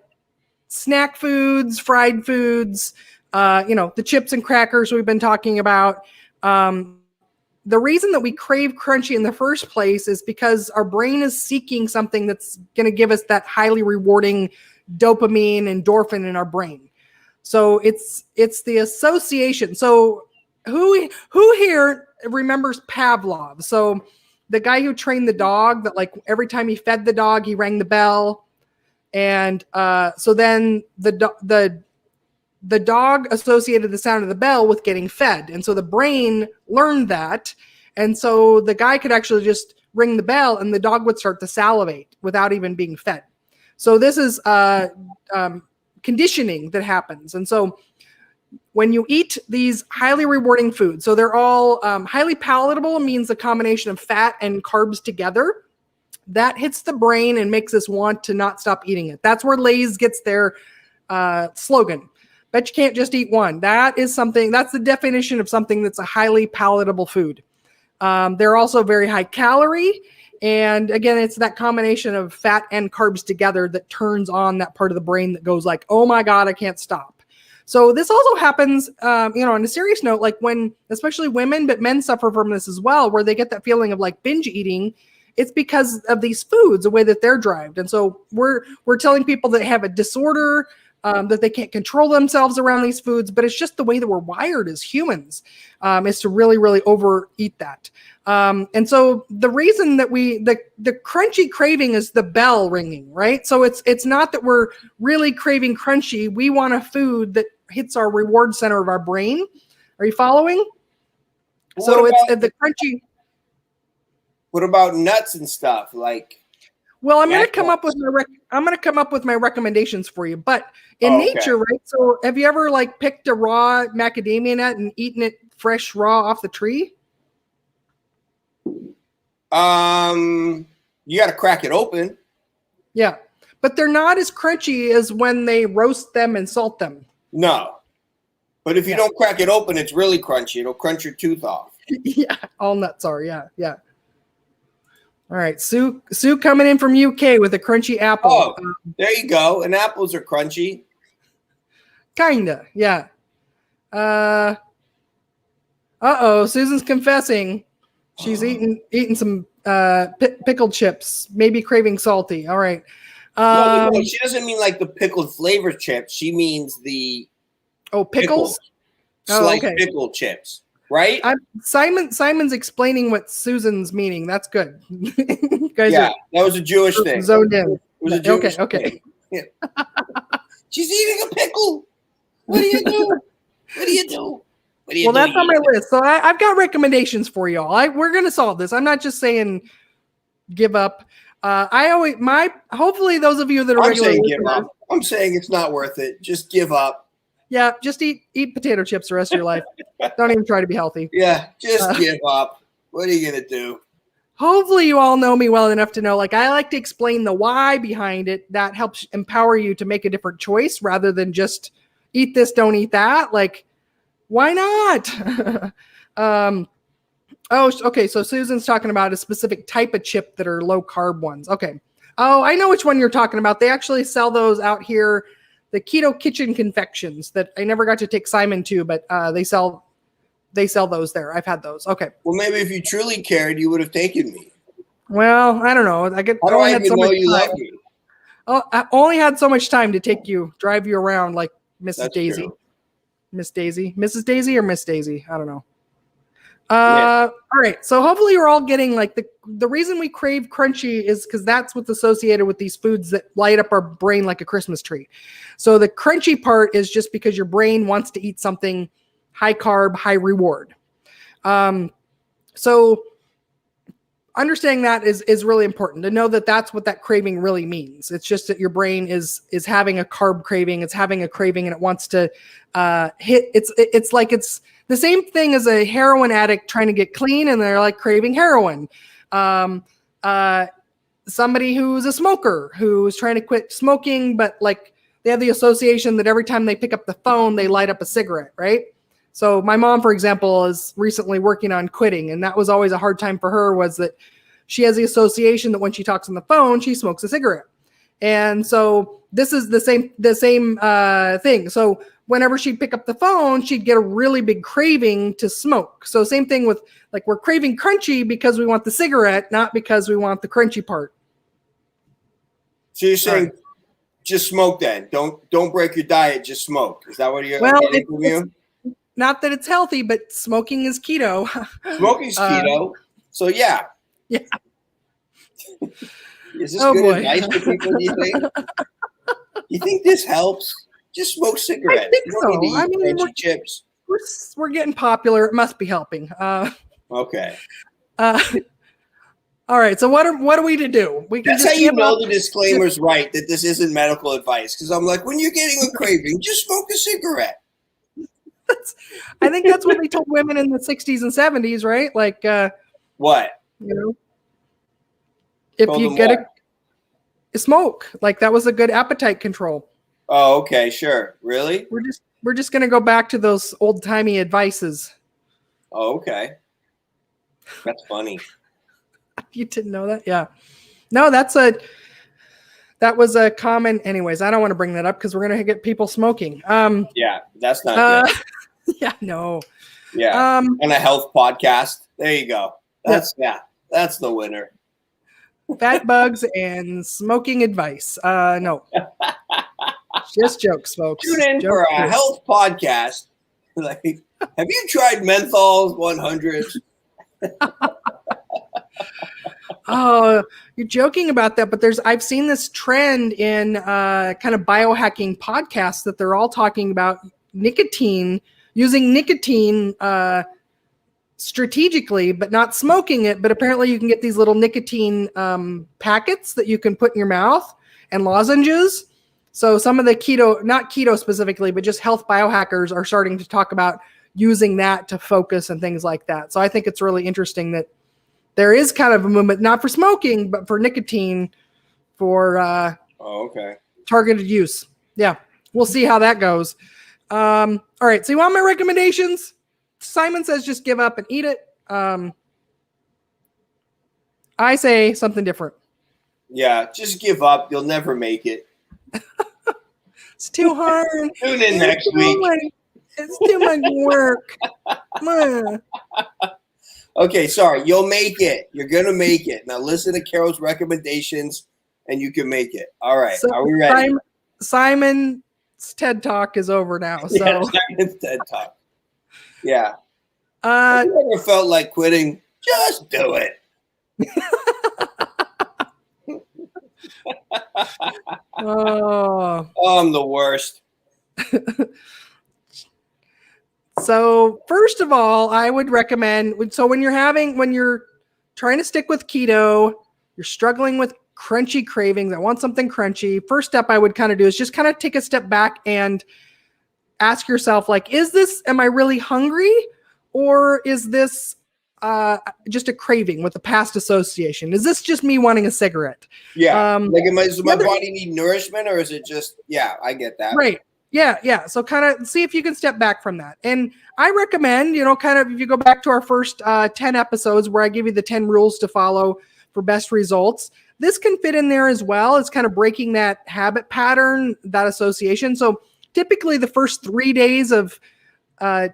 snack foods, fried foods, the chips and crackers we've been talking about. The reason that we crave crunchy in the first place is because our brain is seeking something that's going to give us that highly rewarding dopamine, endorphin in our brain. So it's the association. So who here remembers Pavlov? So the guy who trained the dog that like every time he fed the dog, he rang the bell. And so then the dog associated the sound of the bell with getting fed. And so the brain learned that. And so the guy could actually just ring the bell and the dog would start to salivate without even being fed. So this is conditioning that happens. And so when you eat these highly rewarding foods, so they're all highly palatable, means a combination of fat and carbs together, that hits the brain and makes us want to not stop eating it. That's where Lay's gets their slogan. but you can't just eat one. That's the definition of something that's a highly palatable food. They're also very high calorie. And again, it's that combination of fat and carbs together that turns on that part of the brain that goes like, oh my God, I can't stop. So this also happens, on a serious note, like when, especially women, but men suffer from this as well, where they get that feeling of like binge eating. It's because of these foods, the way that they're driven. And so we're telling people that have a disorder, that they can't control themselves around these foods, but it's just the way that we're wired as humans, is to really, really overeat that. And so the reason that the crunchy craving is the bell ringing, right? So it's not that we're really craving crunchy. We want a food that hits our reward center of our brain. Are you following? So it's the crunchy. What about nuts and stuff like? Well, I'm going to come up with my recommendations for you, but in nature, right? So have you ever like picked a raw macadamia nut and eaten it fresh, raw off the tree? You got to crack it open. Yeah, but they're not as crunchy as when they roast them and salt them. No, but if you don't crack it open, it's really crunchy. It'll crunch your tooth off. Yeah, all nuts are. Yeah. All right, Sue coming in from UK with a crunchy apple. Oh, there you go. And apples are crunchy. Kinda, yeah. Susan's confessing. She's eating some pickled chips, maybe craving salty. All right. No, she doesn't mean like the pickled flavor chips. She means the pickles? Sliced pickled chips. Right? Simon's explaining what Susan's meaning. That's good. Guys, that was a Jewish thing. Zoned in. It was a Jewish thing. Yeah. She's eating a pickle. What do you do? Well, that's on my list. So I've got recommendations for y'all. We're going to solve this. I'm not just saying give up. Hopefully those of you that are regular saying give up. I'm saying it's not worth it. Just give up. Yeah, just eat potato chips the rest of your life. Don't even try to be healthy. Yeah, just give up. What are you going to do? Hopefully you all know me well enough to know, like, I like to explain the why behind it. That helps empower you to make a different choice rather than just eat this, don't eat that. Like, why not? Okay. So Susan's talking about a specific type of chip that are low carb ones. Okay. Oh, I know which one you're talking about. They actually sell those out here. The Keto Kitchen confections that I never got to take Simon to, but they sell those there. I've had those. Okay. Well, maybe if you truly cared, you would have taken me. Well, I don't know. How do I even know you love me? Oh, I only had so much time to drive you around like Mrs. That's Daisy. True. Mrs. Daisy or Miss Daisy? I don't know. All right. So hopefully you're all getting like the reason we crave crunchy is because that's what's associated with these foods that light up our brain like a Christmas tree. So the crunchy part is just because your brain wants to eat something high carb, high reward. So understanding that is really important to know that that's what that craving really means. It's just that your brain is having a carb craving. It's having a craving and it wants to hit. It's like it's the same thing as a heroin addict trying to get clean and they're like craving heroin. Somebody who's a smoker who's trying to quit smoking, but like they have the association that every time they pick up the phone, they light up a cigarette, right? So my mom, for example, is recently working on quitting, and that was always a hard time for her, was that she has the association that when she talks on the phone, she smokes a cigarette. And so this is the same thing. So whenever she'd pick up the phone, she'd get a really big craving to smoke. So same thing with, like, we're craving crunchy because we want the cigarette, not because we want the crunchy part. So you're saying just smoke then. Don't break your diet, just smoke. Is that what you're getting from you? Not that it's healthy, but smoking is keto. Smoking's keto. So yeah. Yeah. Is this good advice for people, do you think? You think this helps? Just smoke cigarettes. I think you don't need to eat crunchy chips. We're getting popular. It must be helping. Okay. All right. So what are we to do? That's how you know the disclaimer's right, that this isn't medical advice. Because I'm like, when you're getting a craving, just smoke a cigarette. I think that's what they told women in the 60s and 70s, right? Like, what? You know, if you get a smoke, like that was a good appetite control. Oh, okay, sure. Really? We're just going to go back to those old-timey advices. Oh, okay. That's funny. You didn't know that? Yeah. No, that was a common. Anyways, I don't want to bring that up because we're going to get people smoking. Yeah, that's not good. Yeah, no. Yeah. On a health podcast. There you go. That's the winner. Fat bugs and smoking advice. No. Just jokes, folks. Tune in for a health podcast. Like, have you tried menthol 100s? Oh, you're joking about that, but I've seen this trend in kind of biohacking podcasts that they're all talking about using nicotine strategically, but not smoking it. But apparently you can get these little nicotine packets that you can put in your mouth and lozenges. So some of the not keto specifically, but just health biohackers are starting to talk about using that to focus and things like that. So I think it's really interesting that there is kind of a movement, not for smoking, but for nicotine for targeted use. Yeah, we'll see how that goes. All right, so you want my recommendations? Simon says just give up and eat it. I say something different. Yeah, just give up. You'll never make it. It's too hard. Tune in next week. It's too much work. Okay, sorry. You'll make it. You're going to make it. Now listen to Carol's recommendations and you can make it. All right. So are we ready? Simon's TED Talk is over now. So yeah, Simon's TED Talk. Yeah. Have you ever felt like quitting? Just do it. Oh, I'm the worst. So first of all, I would recommend, so when you're trying to stick with keto, you're struggling with crunchy cravings, I want something crunchy. First step I would kind of do is just kind of take a step back and ask yourself, like, am I really hungry? Or is this just a craving with a past association? Is this just me wanting a cigarette? Yeah. Does my body need nourishment, or is it just, I get that. Right. Yeah. So kind of see if you can step back from that. And I recommend, kind of if you go back to our first 10 episodes where I give you the 10 rules to follow for best results, this can fit in there as well. It's kind of breaking that habit pattern, that association. So typically the first 3 days of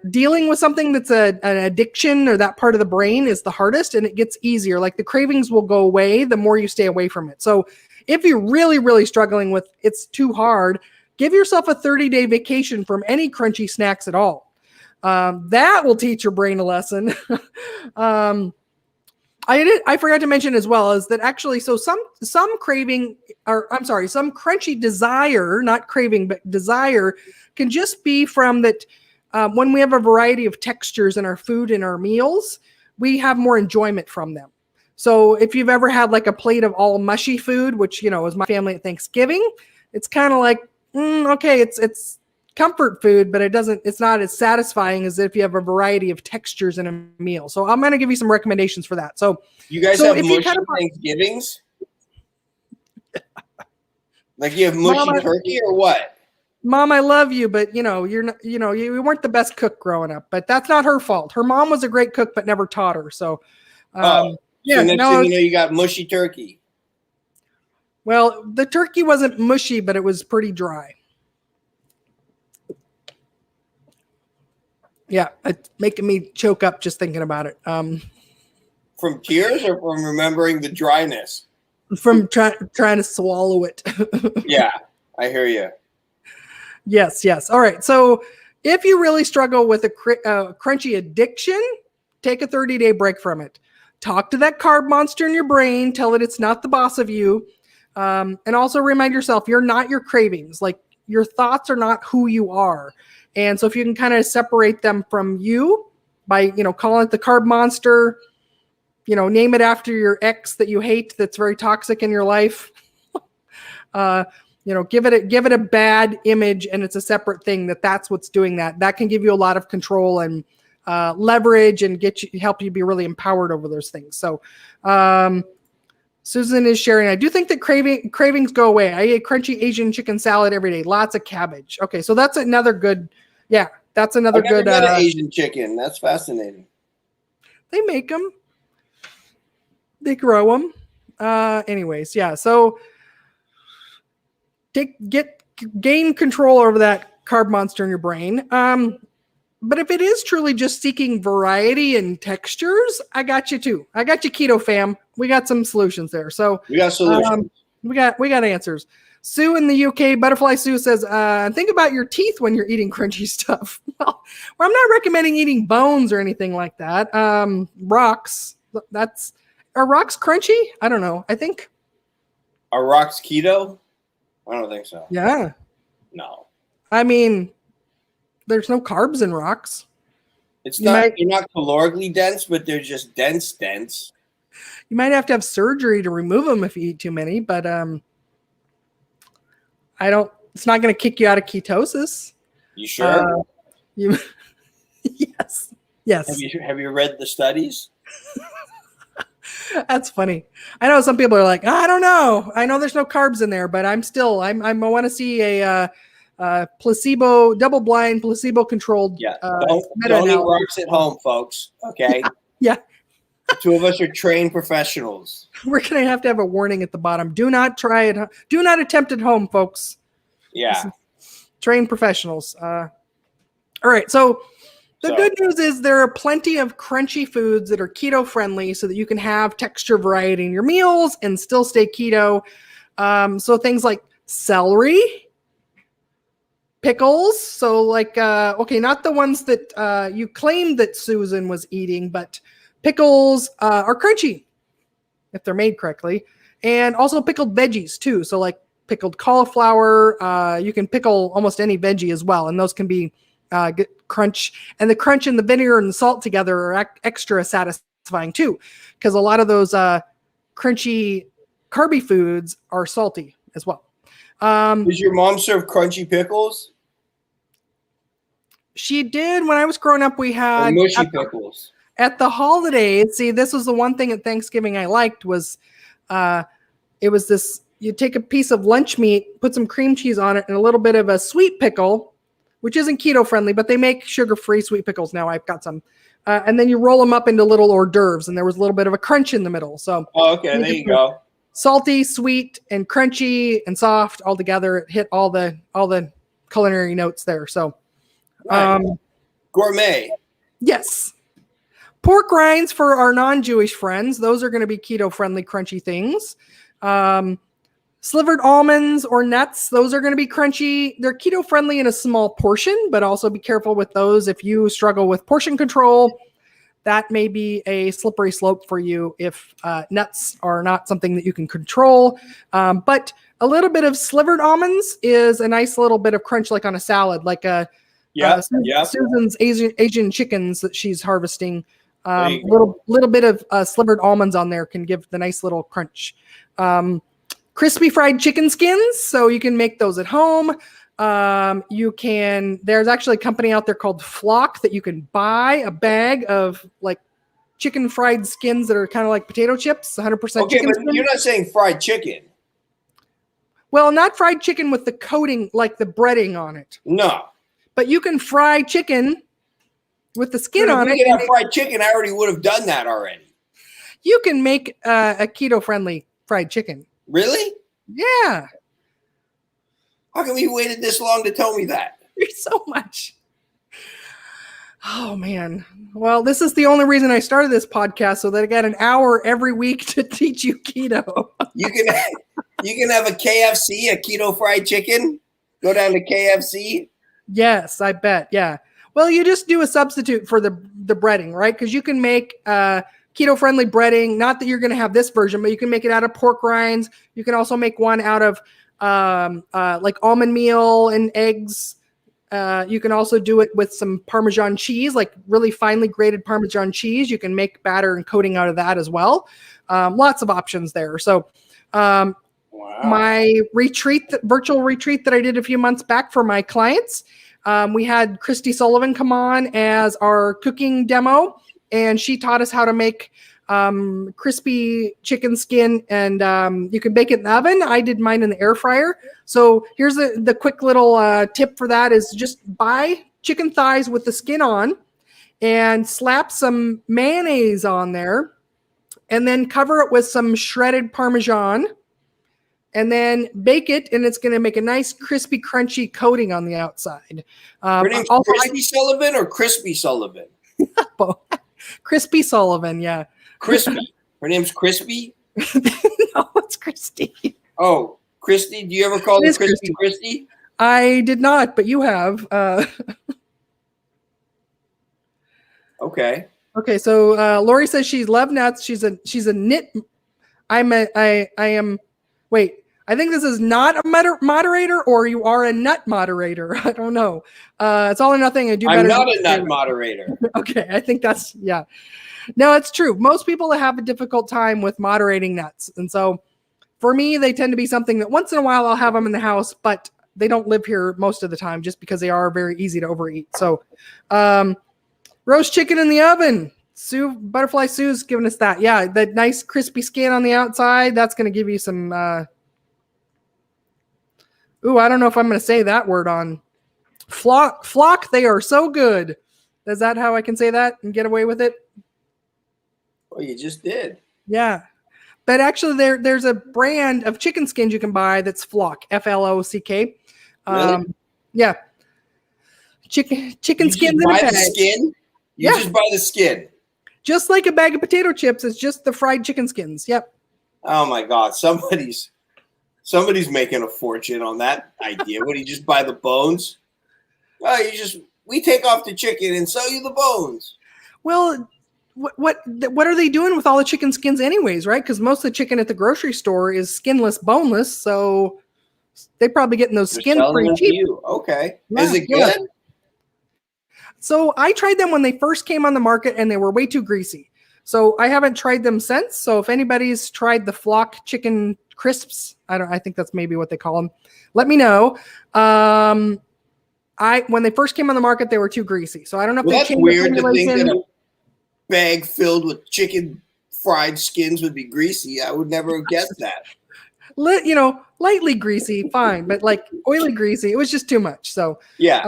dealing with something that's an addiction or that part of the brain is the hardest, and it gets easier. Like the cravings will go away the more you stay away from it. So if you're really, really struggling with it's too hard, give yourself a 30-day vacation from any crunchy snacks at all. That will teach your brain a lesson. I forgot to mention as well is that actually, so some craving, or I'm sorry, some crunchy desire, not craving, but desire can just be from that. When we have a variety of textures in our food and our meals, we have more enjoyment from them. So if you've ever had like a plate of all mushy food, which, is my family at Thanksgiving, it's kind of like, okay, it's comfort food, but it's not as satisfying as if you have a variety of textures in a meal. So I'm going to give you some recommendations for that. So you guys have mushy Thanksgivings? Like you have mushy turkey or what? Mom, I love you, but you're not, you weren't the best cook growing up, but that's not her fault. Her mom was a great cook, but never taught her. So, so next thing you got mushy turkey. Well, the turkey wasn't mushy, but it was pretty dry. Yeah, it's making me choke up just thinking about it. From tears or from remembering the dryness? From trying to swallow it. Yeah, I hear you. Yes. All right. So if you really struggle with a crunchy addiction, take a 30-day break from it. Talk to that carb monster in your brain. Tell it it's not the boss of you. And also remind yourself, you're not your cravings. Like your thoughts are not who you are. And so if you can kind of separate them from you by, calling it the carb monster, name it after your ex that you hate that's very toxic in your life. Give it a bad image, and it's a separate thing that's what's doing that. That can give you a lot of control and leverage and help you be really empowered over those things. So Susan is sharing, I do think that cravings go away. I eat crunchy Asian chicken salad every day, lots of cabbage. Okay, so that's another good Yeah, that's another I've never good. met an Asian chicken. That's fascinating. They make them. They grow them. Anyways, yeah. So gain control over that carb monster in your brain. But if it is truly just seeking variety and textures, I got you too. I got you, Keto fam. We got some solutions there. So We got solutions. We got answers. Sue in the UK, Butterfly Sue says, think about your teeth when you're eating crunchy stuff. Well, I'm not recommending eating bones or anything like that. Rocks, are rocks crunchy? I don't know. I think. Are rocks keto? I don't think so. Yeah. No. I mean, there's no carbs in rocks. They're not calorically dense, but they're just dense. You might have to have surgery to remove them if you eat too many, but it's not going to kick you out of ketosis. You sure? Yes. Have you read the studies? That's funny. I know some people are like, I don't know. I know there's no carbs in there, but I want to see a placebo, double-blind, placebo-controlled. Yeah. Don't eat rocks at home, folks. Okay. Yeah. The two of us are trained professionals. We're going to have a warning at the bottom. Do not try it. Do not attempt at home, folks. Yeah. Trained professionals. All right. So the good news is there are plenty of crunchy foods that are keto friendly so that you can have texture variety in your meals and still stay keto. So things like celery, pickles. So like, not the ones that you claimed that Susan was eating, but pickles are crunchy if they're made correctly. And also pickled veggies too. So like pickled cauliflower, you can pickle almost any veggie as well. And those can be good crunch. And the crunch and the vinegar and the salt together are extra satisfying too. Because a lot of those crunchy carby foods are salty as well. Does your mom serve crunchy pickles? She did. When I was growing up, we had mushy pickles. At the holidays, see, this was the one thing at Thanksgiving I liked was it was this, you take a piece of lunch meat, put some cream cheese on it, and a little bit of a sweet pickle, which isn't keto friendly, but they make sugar-free sweet pickles now. I've got some. And then you roll them up into little hors d'oeuvres, and there was a little bit of a crunch in the middle. So, okay, there you go. Salty, sweet, and crunchy and soft all together. It hit all the culinary notes there. So, right. Gourmet. Yes. Pork rinds for our non-Jewish friends. Those are going to be keto-friendly, crunchy things. Slivered almonds or nuts. Those are going to be crunchy. They're keto-friendly in a small portion, but also be careful with those. If you struggle with portion control, that may be a slippery slope for you if nuts are not something that you can control. But a little bit of slivered almonds is a nice little bit of crunch, like on a salad, like Susan's Asian chickens that she's harvesting. Little bit of slivered almonds on there can give the nice little crunch. Crispy fried chicken skins, so you can make those at home. There's actually a company out there called Flock that you can buy a bag of like chicken fried skins that are kind of like potato chips, 100% chicken. Okay, but you're not saying fried chicken. Well, not fried chicken with the coating, like the breading on it. No. But you can fry chicken with the skin on it. If we could have fried chicken, I already would have done that already. You can make a keto-friendly fried chicken. Really? Yeah. How come you waited this long to tell me that? There's so much. Oh, man. Well, this is the only reason I started this podcast, so that I got an hour every week to teach you keto. You can have a KFC, a keto fried chicken. Go down to KFC. Yes, I bet. Yeah. Well, you just do a substitute for the breading, right? Because you can make keto-friendly breading. Not that you're going to have this version, but you can make it out of pork rinds. You can also make one out of like almond meal and eggs. You can also do it with some Parmesan cheese, like really finely grated Parmesan cheese. You can make batter and coating out of that as well. Lots of options there. So my virtual retreat that I did a few months back for my clients, we had Christy Sullivan come on as our cooking demo, and she taught us how to make crispy chicken skin, and you can bake it in the oven. I did mine in the air fryer. So here's the quick little tip for that is just buy chicken thighs with the skin on and slap some mayonnaise on there and then cover it with some shredded Parmesan and then bake it, and it's going to make a nice crispy, crunchy coating on the outside. Her name's Crispy Sullivan or Crispy Sullivan? Crispy Sullivan, yeah. Crispy. Her name's Crispy? No, it's Christy. Oh, Christy? Do you ever call her Crispy Christy? I did not, but you have. Okay. Okay, so Lori says she loves nuts. She's a knit. I am. Wait, I think this is not a moderator, or you are a nut moderator. I don't know. It's all or nothing. I do better. I'm not a nut moderator. Okay, I think that's yeah. No, it's true. Most people have a difficult time with moderating nuts, and so for me, they tend to be something that once in a while I'll have them in the house, but they don't live here most of the time, just because they are very easy to overeat. So, roast chicken in the oven. Butterfly Sue's giving us that. Yeah, that nice crispy skin on the outside. That's going to give you some. Ooh, I don't know if I'm going to say that word on flock. They are so good. Is that how I can say that and get away with it? Well, you just did. Yeah, but actually, there's a brand of chicken skins you can buy that's Flock, Flock. Really? Yeah, chicken skins in a buy bag. The skin. You just buy the skin. Just like a bag of potato chips, it's just the fried chicken skins. Yep. Oh my God! Somebody's making a fortune on that idea. What do you just buy the bones? Oh, we take off the chicken and sell you the bones. Well, what are they doing with all the chicken skins anyways, right? Because most of the chicken at the grocery store is skinless, boneless, so they're probably getting those skins pretty cheap. Okay. Yeah, is it good? Yeah. So I tried them when they first came on the market, and they were way too greasy. So I haven't tried them since. So if anybody's tried the Flock chicken crisps, I think that's maybe what they call them. Let me know. When they first came on the market, they were too greasy. So I don't know if they changed the formulation. That's weird to think that a bag filled with chicken fried skins would be greasy. I would never have guessed that. Lightly greasy, fine, but like oily greasy, it was just too much. So yeah.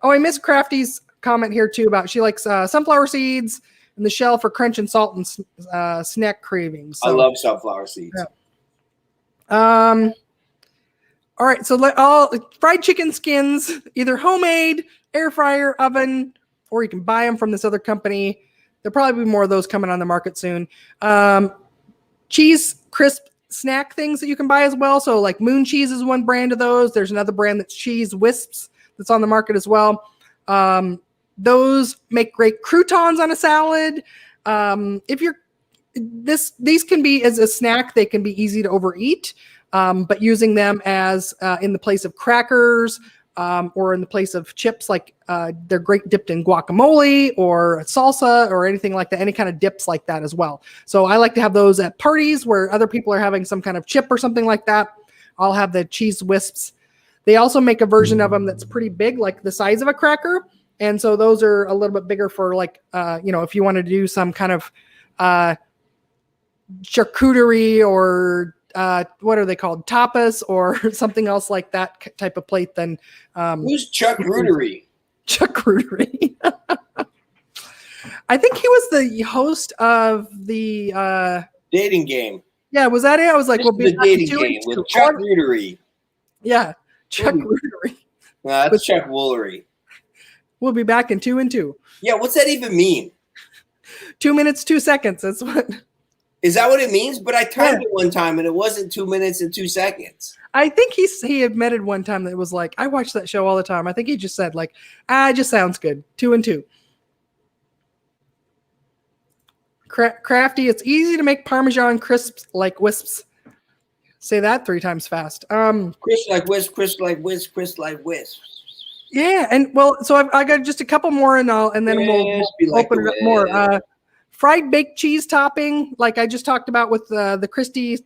I missed Crafty's comment here too about she likes sunflower seeds and the shell for crunch and salt and snack cravings. So, I love sunflower seeds. Yeah. All right, so all fried chicken skins, either homemade, air fryer, oven, or you can buy them from this other company. There'll probably be more of those coming on the market soon. Cheese crisp snack things that you can buy as well. So like Moon Cheese is one brand of those. There's another brand that's Cheese Wisps that's on the market as well. Those make great croutons on a salad. These can be as a snack, they can be easy to overeat. But using them as in the place of crackers or in the place of chips, like they're great dipped in guacamole or salsa or anything like that, any kind of dips like that as well. So I like to have those at parties where other people are having some kind of chip or something like that. I'll have the Cheese Wisps. They also make a version of them that's pretty big, like the size of a cracker. And so those are a little bit bigger for like, if you want to do some kind of charcuterie or what are they called? Tapas or something else like that type of plate. Then who's Chuck Rudery? Chuck Rudery. I think he was the host of the Dating Game. Yeah, was that it? I was like, well, the Dating Game with Chuck Rudery. Yeah, Chuck Rudery. No, that's Chuck Woolery. We'll be back in 2 and 2. Yeah, what's that even mean? 2 minutes, 2 seconds. That's what. Is that what it means? But I timed it one time and it wasn't 2 minutes and 2 seconds. I think he admitted one time that it was like, I watch that show all the time. I think he just said like, it just sounds good. 2 and 2. Crafty, it's easy to make Parmesan crisps like wisps. Say that 3 times fast. Crisp like wisp, crisp like wisp, crisp like wisp. Yeah, and well, so I got just a couple more, and then we'll open it up more. Fried baked cheese topping, like I just talked about with the crispy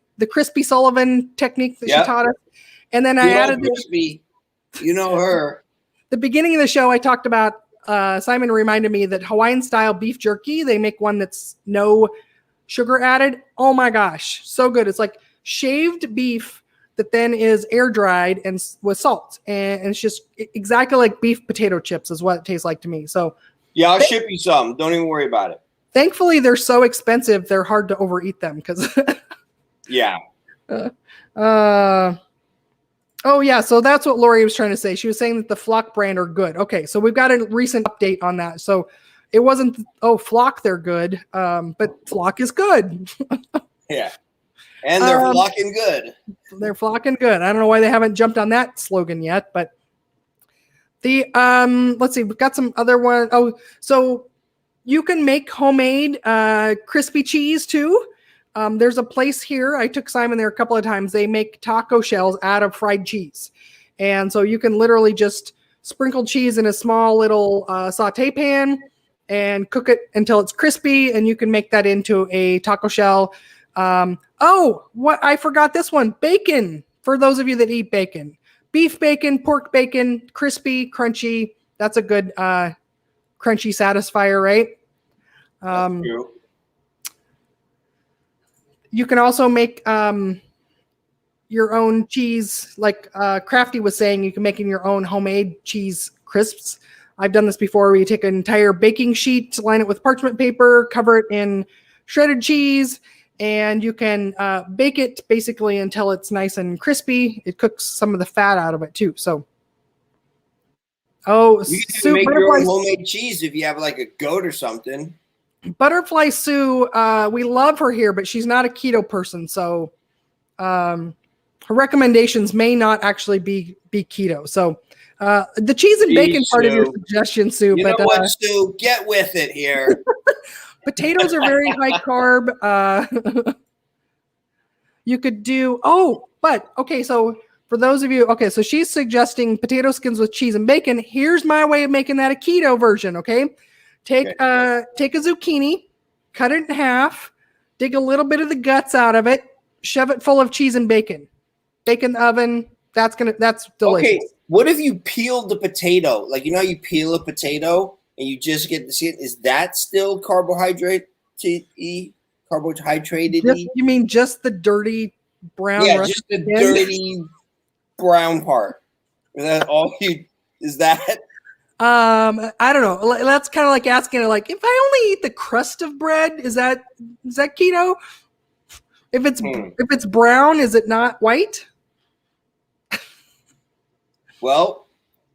Sullivan technique that she taught us, and then I added crispy. You know her. The beginning of the show, I talked about. Simon reminded me that Hawaiian style beef jerky. They make one that's no sugar added. Oh my gosh, so good! It's like shaved beef that then is air dried and with salt, and it's just exactly like beef potato chips is what it tastes like to me. So yeah, I'll ship you some. Don't even worry about it. Thankfully, they're so expensive; they're hard to overeat them because. Yeah. Oh yeah, so that's what Lori was trying to say. She was saying that the Flock brand are good. Okay, so we've got a recent update on that. So it wasn't Flock, they're good, but Flock is good. Yeah, and they're flocking good. They're flocking good. I don't know why they haven't jumped on that slogan yet, but the let's see, we've got some other one. Oh, so you can make homemade crispy cheese too. There's a place here. I took Simon there a couple of times. They make taco shells out of fried cheese. And so you can literally just sprinkle cheese in a small little saute pan and cook it until it's crispy. And you can make that into a taco shell. I forgot this one. Bacon, for those of you that eat bacon. Beef bacon, pork bacon, crispy, crunchy. That's a good crunchy satisfier, right? That's true. You can also make your own cheese, like Crafty was saying. You can make in your own homemade cheese crisps. I've done this before, where you take an entire baking sheet, line it with parchment paper, cover it in shredded cheese, and you can bake it basically until it's nice and crispy. It cooks some of the fat out of it too. So, you can make your own homemade cheese if you have like a goat or something. Butterfly Sue, we love her here, but she's not a keto person, so her recommendations may not actually be keto. So the cheese and bacon part of your suggestion, Sue. You know what, Sue? Get with it here. Potatoes are very high carb. You could do so for those of you, so she's suggesting potato skins with cheese and bacon. Here's my way of making that a keto version. Okay. Take a zucchini, cut it in half, dig a little bit of the guts out of it, shove it full of cheese and bacon. Bake in the oven. That's delicious. Okay, what if you peeled the potato? Like, you know, you peel a potato and you just get to see it. Is that still carbohydrated? You mean just the dirty brown? Yeah, just the dirty brown part. Is that all you? Is that? I don't know. That's kind of like asking her, like, if I only eat the crust of bread, is that keto? If it's brown, is it not white? Well,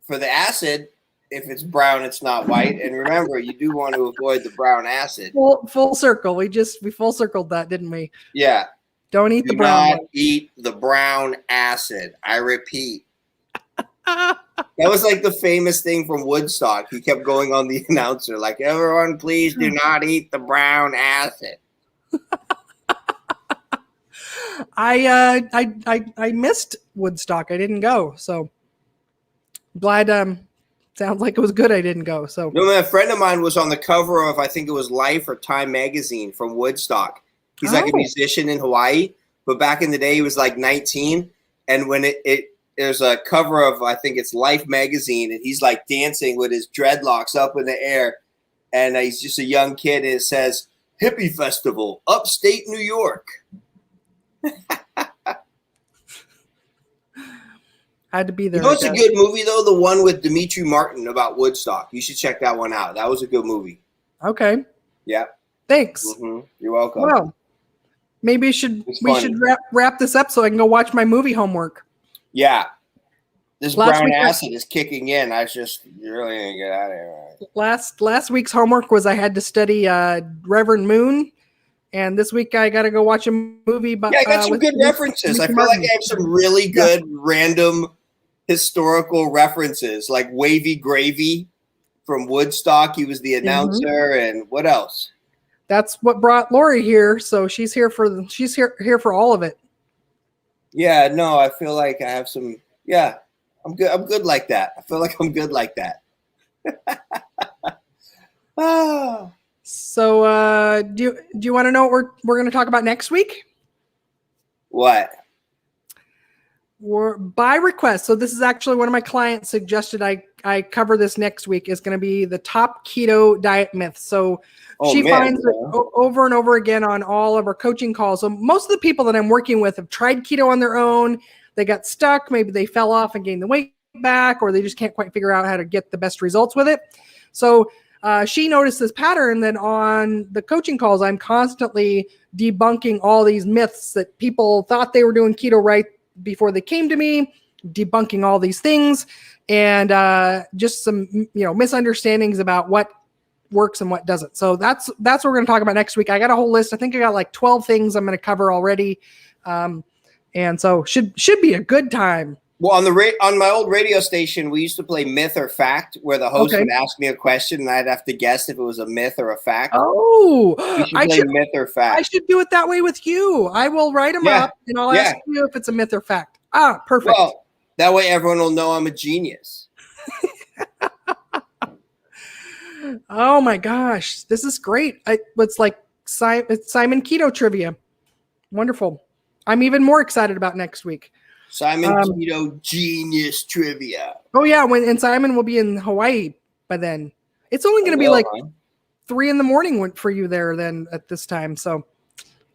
for the acid, if it's brown, it's not white. And remember, you do want to avoid the brown acid. Full circle. We full circled that, didn't we? Yeah. Don't eat the brown. Do not eat the brown acid. I repeat. That was like the famous thing from Woodstock. He kept going on the announcer, like, everyone, please do not eat the brown acid. I missed Woodstock. I didn't go. So glad sounds like it was good I didn't go. So no, man, a friend of mine was on the cover of, I think it was Life or Time magazine from Woodstock. He's like a musician in Hawaii, but back in the day he was like 19, and when there's a cover of, I think it's Life magazine, and he's like dancing with his dreadlocks up in the air. And he's just a young kid, and it says, Hippie Festival, upstate New York. Had to be there. You know what's a good movie, though? The one with Dimitri Martin about Woodstock. You should check that one out. That was a good movie. Okay. Yeah. Thanks. Mm-hmm. You're welcome. Well, maybe we should wrap this up so I can go watch my movie homework. Yeah. This brown acid is kicking in. I just really need to get out of here. Last week's homework was I had to study Reverend Moon, and this week I got to go watch a movie. But I got some good references. I feel like I have some really good random historical references, like Wavy Gravy from Woodstock. He was the announcer, and what else? That's what brought Lori here. So she's here for all of it. Yeah, no, I feel like I have some. Yeah, I'm good. I'm good like that. I feel like I'm good like that. So, do you want to know what we're going to talk about next week? What? We're by request. So this is actually one of my clients suggested I cover this next week. Is going to be the top keto diet myths. So she finds it over and over again on all of our coaching calls. So most of the people that I'm working with have tried keto on their own. they got stuck. Maybe they fell off and gained the weight back, or they just can't quite figure out how to get the best results with it. So she noticed this pattern that on the coaching calls, I'm constantly debunking all these myths that people thought they were doing keto right before they came to me, debunking all these things, and just some misunderstandings about what works and what doesn't. So that's what we're going to talk about next week. I got a whole list. I think I got like 12 things I'm going to cover already, and so should be a good time. Well, on my old radio station, we used to play Myth or Fact, where the host would ask me a question and I'd have to guess if it was a myth or a fact. Oh, I should play Myth or Fact. I should do it that way with you. I will write them up and I'll ask you if it's a myth or fact. Ah, perfect. Well, that way everyone will know I'm a genius. Oh my gosh, this is great. It's like Simon Keto trivia. Wonderful. I'm even more excited about next week. Simon Keto genius trivia. Oh yeah, and Simon will be in Hawaii by then. It's only going to be like 3 a.m. for you there then at this time. So,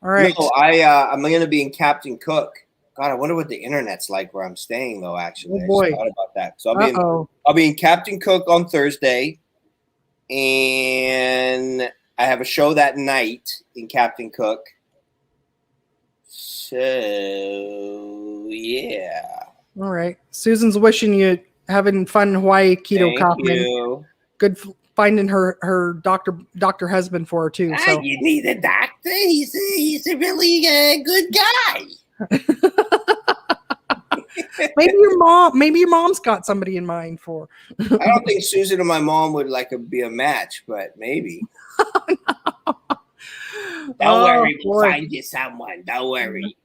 all right. No, I'm going to be in Captain Cook. God, I wonder what the internet's like where I'm staying though. Actually, oh boy. I just thought about that. So I'll be in Captain Cook on Thursday, and I have a show that night in Captain Cook. So yeah. All right. Susan's wishing you having fun in Hawaii, Keto Kaufman. Good finding her doctor husband for her too. So you need a doctor. He's a really good guy. Maybe your mom's got somebody in mind for. I don't think Susan and my mom would be a match, but maybe. No. Don't worry, we'll find you someone. Don't worry.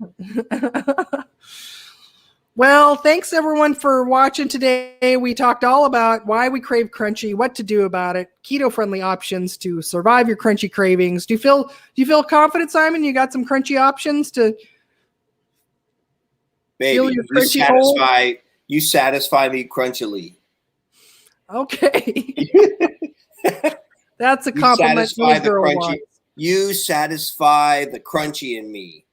Well, thanks everyone for watching today. We talked all about why we crave crunchy, what to do about it, keto-friendly options to survive your crunchy cravings. Do you feel confident, Simon? You got some crunchy options to Baby, you satisfy me crunchily. Okay. That's a compliment. You satisfy the crunchy in me.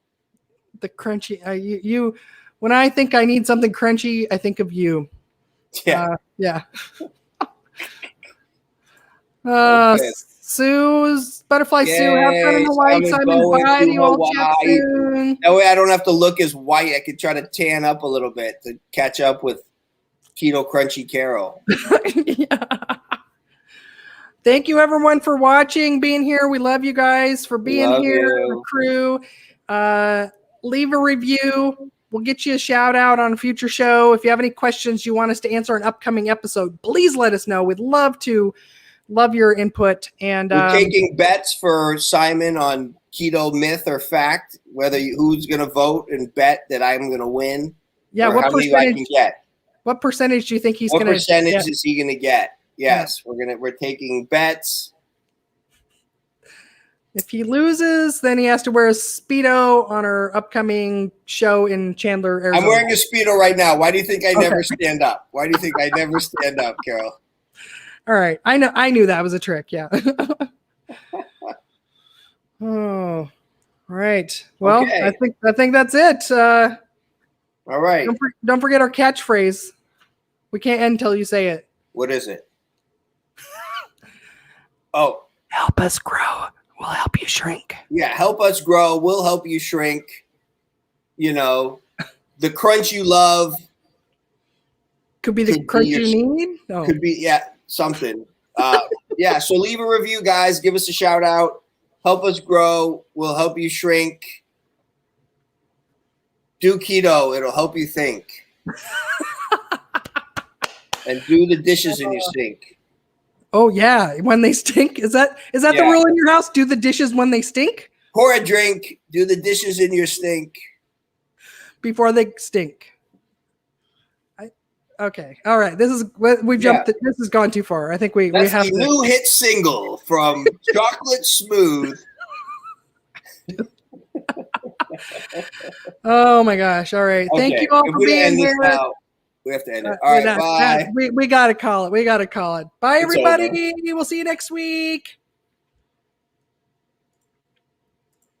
The crunchy. You. When I think I need something crunchy, I think of you. Yeah. Yeah. Okay. Butterfly Sue, have fun in Hawaii. Simon, bye. You all chat soon. That way I don't have to look as white. I could try to tan up a little bit to catch up with Keto Crunchy Carol. Yeah. Thank you, everyone, for watching, being here. We love you guys for being here, the crew. Leave a review. We'll get you a shout out on a future show. If you have any questions you want us to answer on an upcoming episode, please let us know. We'd love your input. And we're taking bets for Simon on keto myth or fact, who's going to vote and bet that I'm going to win. Yeah, what percentage I can get. What percentage do you think he's going to? What percentage is he going to get? Yes, we're taking bets. If he loses, then he has to wear a Speedo on our upcoming show in Chandler, Arizona. I'm wearing a Speedo right now. Why do you think I never stand up? Why do you think I never stand up, Carol? All right. I knew that was a trick. Yeah. Oh, all right. Well, okay. I think that's it. All right. Don't forget our catchphrase. We can't end until you say it. What is it? Oh. Help us grow. We'll help you shrink. Yeah, help us grow. We'll help you shrink. The crunch you love. Could be the crunch you need. No. Could be, something. So leave a review, guys. Give us a shout out. Help us grow. We'll help you shrink. Do keto. It'll help you think. And do the dishes in your sink. Oh yeah, when they stink. Is that the rule in your house? Do the dishes when they stink? Pour a drink. Do the dishes in your stink. Before they stink. Okay. All right. We've jumped. This has gone too far. I think we have the new hit single from Chocolate Smooth. Oh my gosh. All right. Okay. Thank you all for being here. We have to end it. All right, bye. We got to call it. Bye, everybody. We'll see you next week.